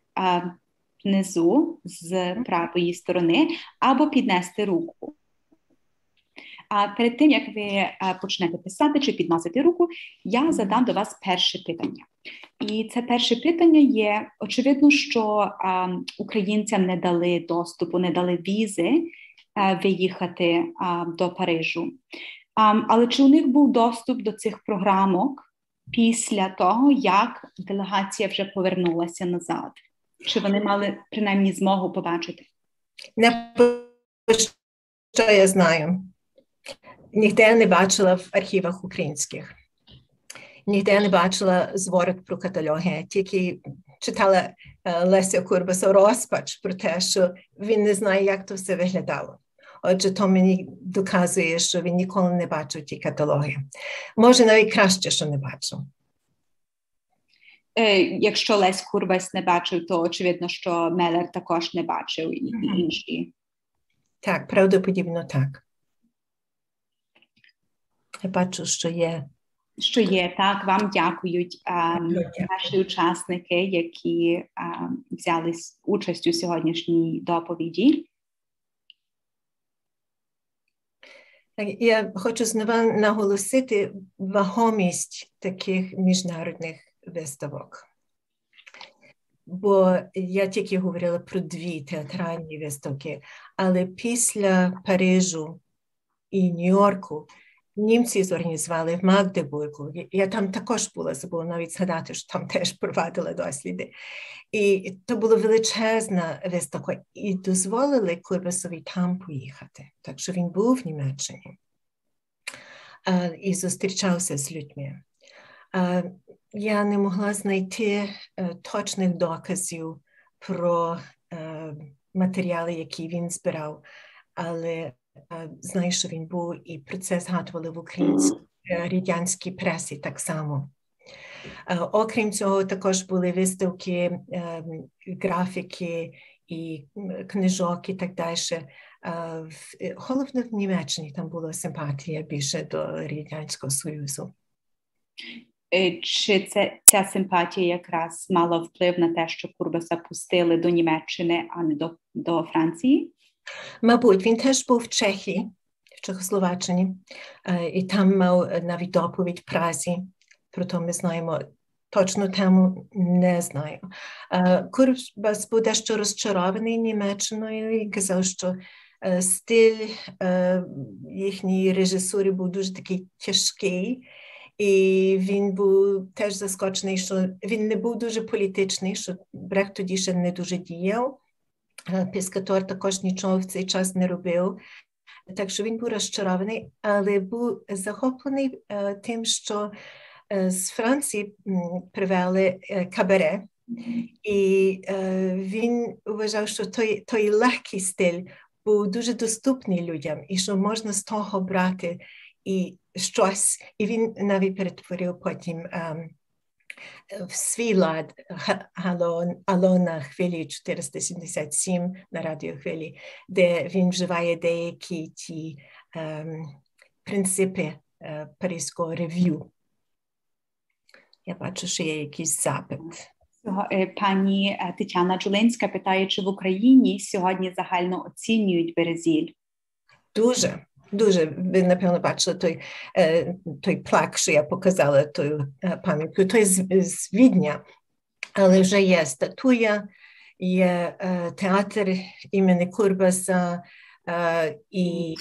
внизу з правої сторони, або піднести руку. А перед тим, як ви почнете писати чи підносити руку, я задам до вас перше питання. І це перше питання є, очевидно, що українцям не дали доступу, не дали візи виїхати до Парижу. Але чи у них був доступ до цих програмок після того, як делегація вже повернулася назад? Чи вони мали принаймні змогу побачити? Не що я знаю. Ніде не бачила в архівах українських. Ніде не бачила зворот про каталоги. Тільки читала Леся Курбаса розпач про те, що він не знає, як то все виглядало. Отже, то мені доказує, що він ніколи не бачив ті каталоги. Може, навіть краще, що не бачив. Якщо Лесь Курбас не бачив, то очевидно, що Мелер також не бачив і інші. Так, правдоподібно так. Я бачу, що є. Що є, так, вам дякують наші учасники, які взяли участь у сьогоднішній доповіді. Я хочу знову наголосити вагомість таких міжнародних виставок. Бо я тільки говорила про 2 театральні виставки, але після Парижу і Нью-Йорку німці зорганізували в Магдебургу. Я там також була, забула навіть згадати, що там теж провадила досліди. І то була величезна виставка. І дозволили Курбасові там поїхати. Так що він був в Німеччині і зустрічався з людьми. Я не могла знайти точних доказів про матеріали, які він збирав, але знаю, що він був, і про це згадували в українській радянській пресі так само. Окрім цього, також були виставки, графіки і книжок і так далі. Головне в Німеччині там була симпатія більше до Радянського Союзу. Чи ця симпатія якраз мала вплив на те, що Курбаса пустили до Німеччини, а не до Франції? Мабуть, він теж був в Чехії, в Чехословаччині, і там мав навіть доповідь в Празі. Про то ми знаємо точну тему, не знаю. Курбас був дещо розчарований Німеччиною і казав, що стиль їхньої режисури був дуже такий тяжкий, і він був теж заскочений, що він не був дуже політичний, що Брехт тоді ще не дуже діяв. Піскатор також нічого в цей час не робив. Так що він був розчарований, але був захоплений тим, що з Франції привели кабаре. І він вважав, що той легкий стиль був дуже доступний людям, і що можна з того брати і щось. І він навіть перетворив потім в свій лад «Алло» на хвилі 477 на радіохвилі, де він вживає деякі ті принципи Паризького рев'ю. Я бачу, що є якийсь запит. Пані Тетяна Джулинська питає, чи в Україні сьогодні загально оцінюють Березіль? Дуже. Дуже, ви, напевно, бачили той плак, що я показала, тою пам'ятку. Той з Відня, але вже є статуя, є театр імені Курбаса, і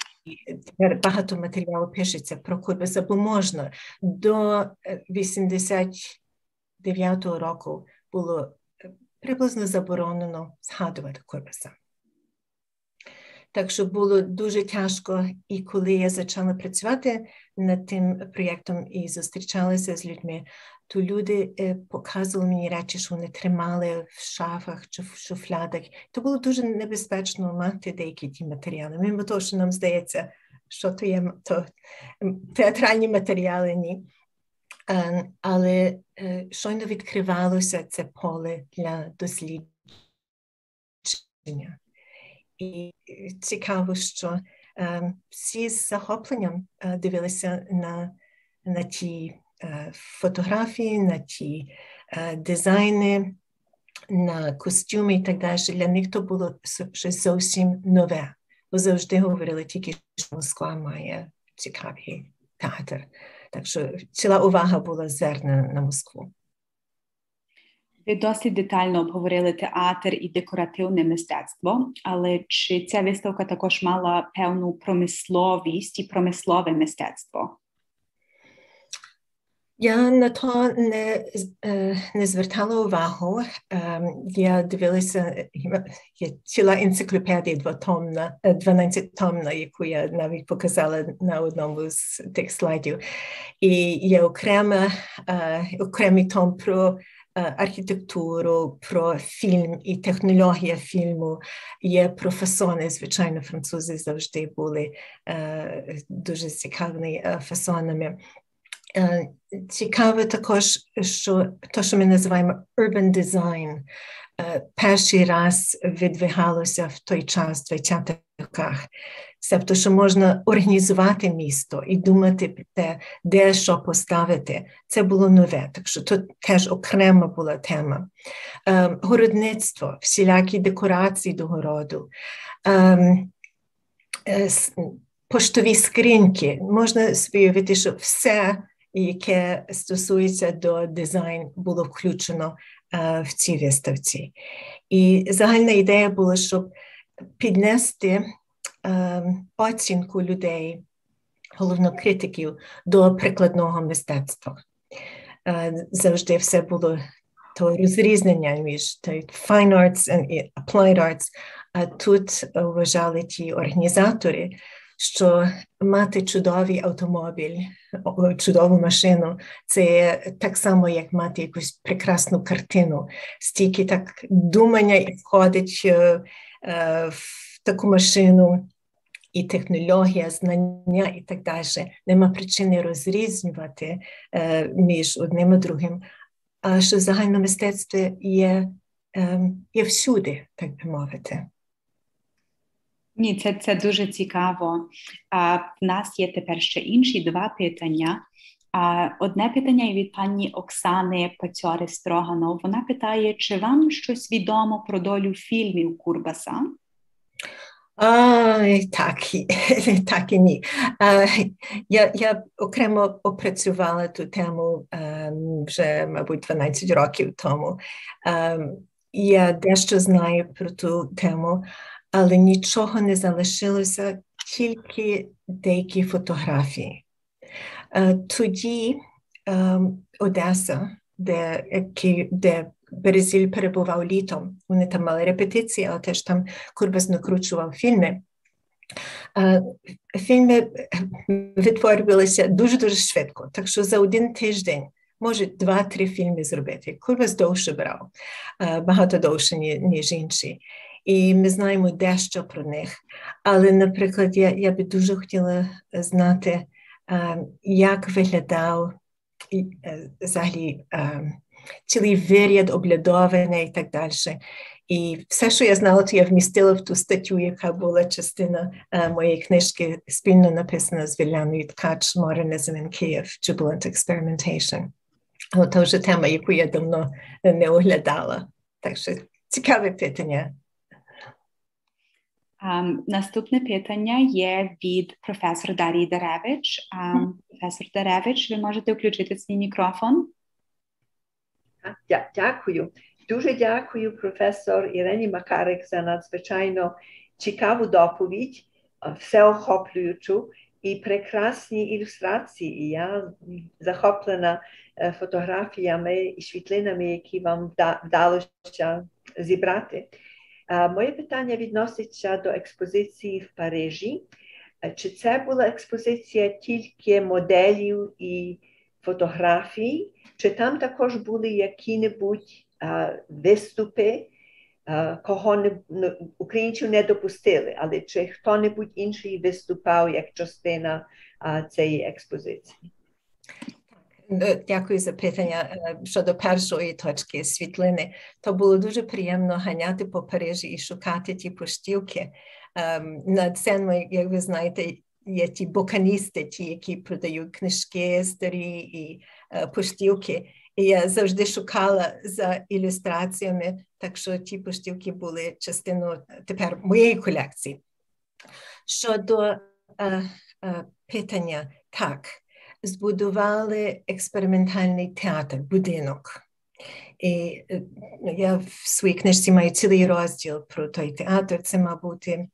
багато матеріалу пишеться про Курбаса, бо можна. До 89-го року було приблизно заборонено згадувати Курбаса. Так що було дуже тяжко, і коли я почала працювати над тим проєктом і зустрічалася з людьми, то люди показували мені речі, що вони тримали в шафах чи в шуфлядах. То було дуже небезпечно мати деякі ті матеріали. Мимо того, що нам здається, що то є то театральні матеріали, ні. Але щойно відкривалося це поле для дослідження. І цікаво, що всі з захопленням дивилися на ті фотографії, на ті дизайни, на костюми і так далі. Для них то було щось зовсім нове. Бо завжди говорили тільки, що Москва має цікавий театр. Так що ціла увага була звернена на Москву. Ви досить детально обговорили театр і декоративне мистецтво, але чи ця виставка також мала певну промисловість і промислове мистецтво? Я на то не звертала увагу. Я дивилася, є ціла енциклопедія 12-томна, яку я навіть показала на одному з тих слайдів. І є окремий том про архітектуру, про фільм і технологія фільму. Є про фасони, звичайно, французи завжди були дуже цікаві фасонами. Цікаво також, що те, що ми називаємо urban design, перший раз відвигалося в той час, в 20-х роках. Тобто, що можна організувати місто і думати про те, де що поставити. Це було нове, так що тут теж окрема була тема. Городництво, всілякі декорації до городу, поштові скриньки. Можна собі уявити, що все, яке стосується до дизайну, було включено в цій виставці. І загальна ідея була, щоб піднести оцінку людей, головно критиків, до прикладного мистецтва. Завжди все було то розрізнення між fine arts і applied arts. А тут вважали ті організатори, що мати чудовий автомобіль, чудову машину, це так само, як мати якусь прекрасну картину. Стільки так думання і входить в таку машину, і технологія, знання і так далі. Нема причини розрізнювати між одним і другим. А що загальне мистецтво є всюди, так би мовити. Ні, це дуже цікаво. В нас є тепер ще інші два питання. Одне питання від пані Оксани Пацьори-Строганов. Вона питає, чи вам щось відомо про долю фільмів Курбаса? Так і ні. Я окремо опрацювала ту тему вже, мабуть, 12 років тому. Я дещо знаю про ту тему, але нічого не залишилося, тільки деякі фотографії. Тоді Одеса, де Березіль перебував літом, вони там мали репетиції, але теж там Курбас накручував фільми. Фільми відтворювалися дуже-дуже швидко, так що за один тиждень може 2-3 фільми зробити. Курбас довше брав, багато довше, ніж інші. І ми знаємо дещо про них. Але, наприклад, я би дуже хотіла знати, як виглядав взагалі цілий виряд облядований і так далі. І все, що я знала, то я вмістила в ту статтю, яка була частина моєї книжки, спільно написана з Віляною Ткач «Modernism in Kyiv. Jubilant Experimentation». Але це вже тема, яку я давно не оглядала. Так що цікаве питання. Наступне питання є від професора Дарії Даревич. Професор Даревич, ви можете включити свій мікрофон? Дякую. Дуже дякую, професор Ірині Макарик, за надзвичайно цікаву доповідь, всеохоплюючу і прекрасні ілюстрації. Я захоплена фотографіями і світлинами, які вам вдалося зібрати. Моє питання відноситься до експозиції в Парижі. Чи це була експозиція тільки моделів і фотографій, чи там також були які-небудь виступи, кого українців не допустили, але чи хто-небудь інший виступав як частина цієї експозиції? Дякую за питання. Щодо першої точки світлини, то було дуже приємно ганяти по Парижі і шукати ті поштівки. На цьому, як ви знаєте, є ті буканісти, ті, які продають книжки старі і поштівки. І я завжди шукала за ілюстраціями, так що ті поштівки були частиною тепер моєї колекції. Щодо питання, так, збудували експериментальний театр, будинок. І я в своїй книжці маю цілий розділ про той театр. Це, мав бути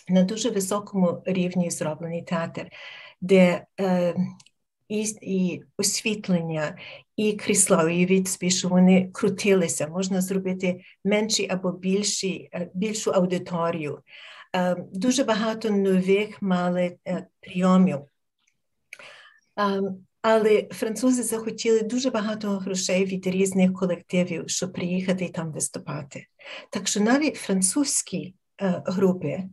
на дуже високому рівні зроблений театр, де і освітлення, і крісла. Уявіть собі, що вони крутилися. Можна зробити менші або більшу аудиторію. Дуже багато нових мали прийомів. Але французи захотіли дуже багато грошей від різних колективів, щоб приїхати і там виступати. Так що навіть французькі групи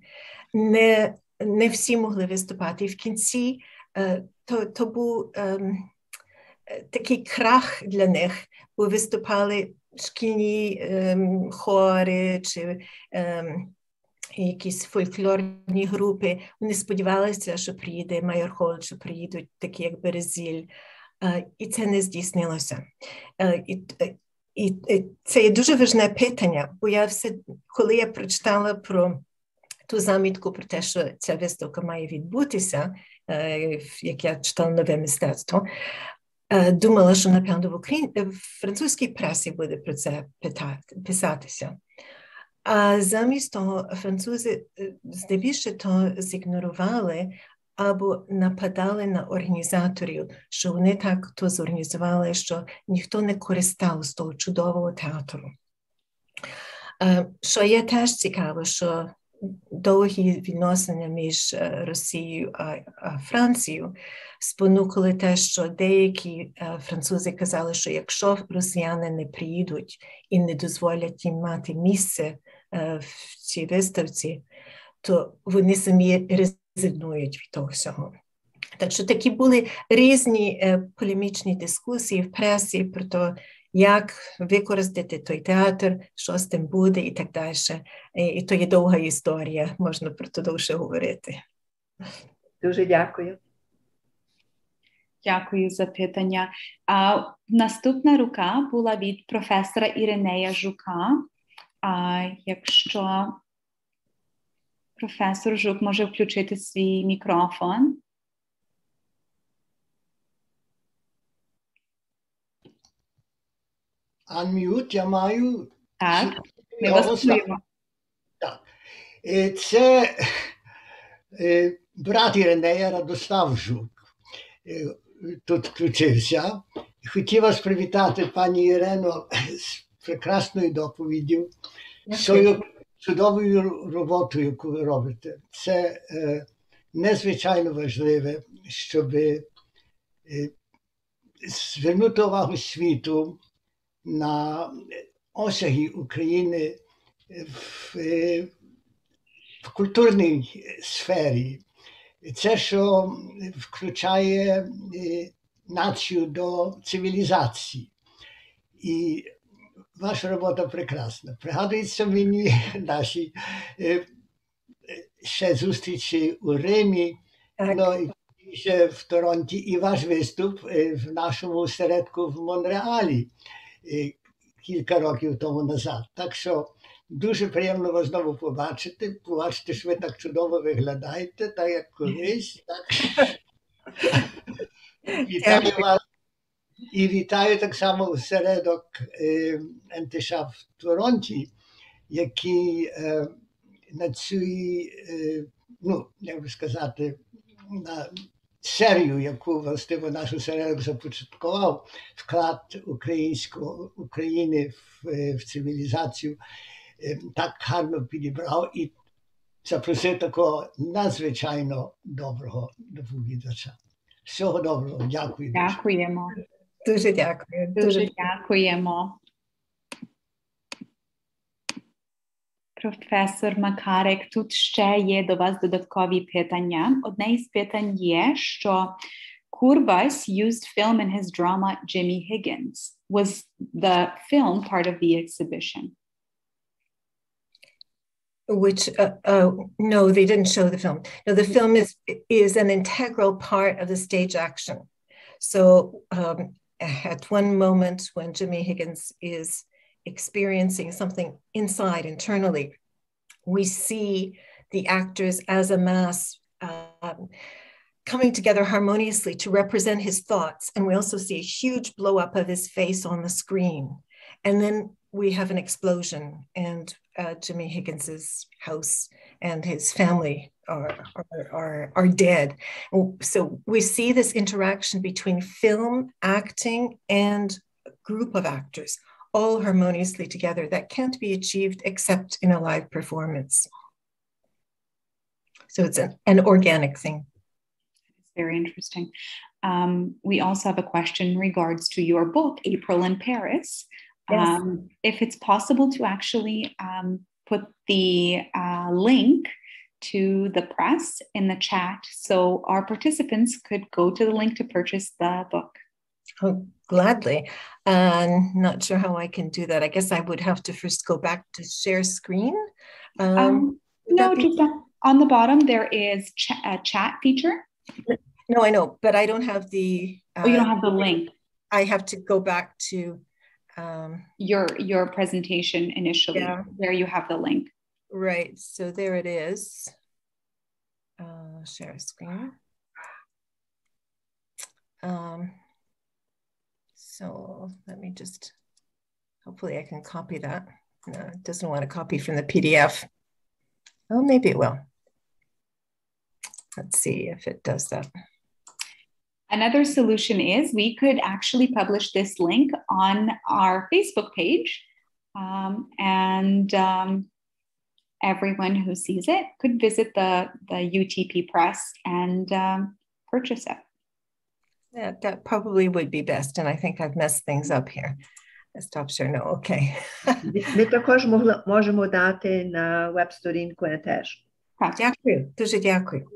не всі могли виступати. І в кінці то був такий крах для них, бо виступали шкільні хори чи якісь фольклорні групи. Вони сподівалися, що приїде Майор-Холл, що приїдуть такі, як Березіль. І це не здійснилося. І це є дуже важне питання, бо коли я прочитала про ту замітку про те, що ця виставка має відбутися, як я читала «Нове мистецтво», думала, що, напевно, в французькій пресі буде про це писатися. А замість того французи здебільшого то зігнорували або нападали на організаторів, що вони так то зорганізували, що ніхто не користав з того чудового театру. Що є теж цікаво, що довгі відносини між Росією і Францією спонукали те, що деякі французи казали, що якщо росіяни не приїдуть і не дозволять їм мати місце в цій виставці, то вони самі резигнують від того всього. Так що такі були різні полемічні дискусії в пресі про те, як використати той театр, що з тим буде і так далі. І то є довга історія, можна про це довше говорити. Дуже дякую. Дякую за питання. Наступна рука була від професора Іринея Жука. Якщо професор Жук може включити свій мікрофон. Unmute, я маю. Так, ми вас чуємо. Так. Це брат Іринея Радослав Жук тут включився. Хотів вас привітати, пані Ірино, з прекрасною доповіддю, з цією чудовою роботою, яку ви робите. Це незвичайно важливе, щоб звернути увагу світу на осяги України в культурній сфері. Це, що включає націю до цивілізації. І ваша робота прекрасна. Пригадується мені наші ще зустрічі у Римі, ну, і ще в Торонті, і ваш виступ в нашому осередку в Монреалі кілька років тому назад. Так що дуже приємно вас знову побачити, що ви так чудово виглядаєте, так як колись. Так. Вітаю вас і вітаю так само осередок НТШ в Торонті, який на цю, ну, як би сказати, на серію, яку властиво наш осередок започаткував, вклад України в цивілізацію, так гарно підібрав і запросив такого надзвичайно доброго доповідача. Всього доброго, дякую. Дякуємо. Дуже дякую. Дуже дякуємо. Професор Макарик, тут ще є до вас додаткові питання. Одне із питань є, що Kurbas used film in his drama Jimmy Higgins. Was the film part of the exhibition? Which, no, they didn't show the film. No, the film is an integral part of the stage action. So at one moment when Jimmy Higgins is experiencing something inside, internally, we see the actors as a mass coming together harmoniously to represent his thoughts. And we also see a huge blow up of his face on the screen. And then we have an explosion and Jimmy Higgins's house and his family are dead. So we see this interaction between film, acting, and a group of actors, all harmoniously together. That can't be achieved except in a live performance. So it's an organic thing. It's very interesting. We also have a question in regards to your book, April in Paris. Yes. If it's possible to actually put the link to the press in the chat so our participants could go to the link to purchase the book. Oh, gladly. Not sure how I can do that. I guess I would have to first go back to share screen. No, just on the bottom there is a chat feature. No, I know, but I don't have the... you don't have the link. I have to go back to... your presentation initially. Yeah. There you have the link. Right, so there it is. Share screen. So let me just, hopefully I can copy that. No, it doesn't want to copy from the PDF. Oh, maybe it will. Let's see if it does that. Another solution is we could actually publish this link on our Facebook page, and everyone who sees it could visit the UTP Press and purchase it. Yeah, that probably would be best, and I think I've messed things up here. Stop share, no, okay. Ми також можемо дати на веб-сторінку теж. Так. Дякую, дуже дякую.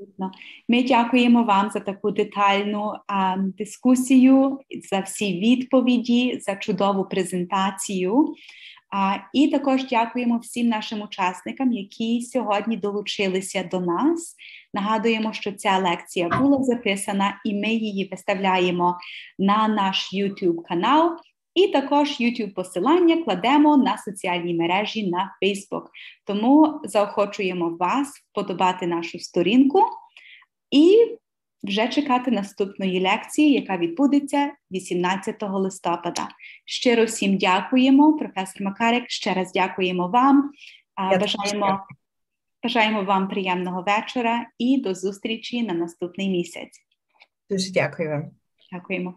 Ми дякуємо вам за таку детальну дискусію, за всі відповіді, за чудову презентацію. І також дякуємо всім нашим учасникам, які сьогодні долучилися до нас. Нагадуємо, що ця лекція була записана, і ми її виставляємо на наш YouTube-канал. І також YouTube-посилання кладемо на соціальні мережі на Facebook. Тому заохочуємо вас вподобати нашу сторінку і вже чекати наступної лекції, яка відбудеться 18 листопада. Щиро всім дякуємо, професор Макарик, ще раз дякуємо вам. Бажаємо вам приємного вечора і до зустрічі на наступний місяць. Дуже дякую вам. Дякуємо.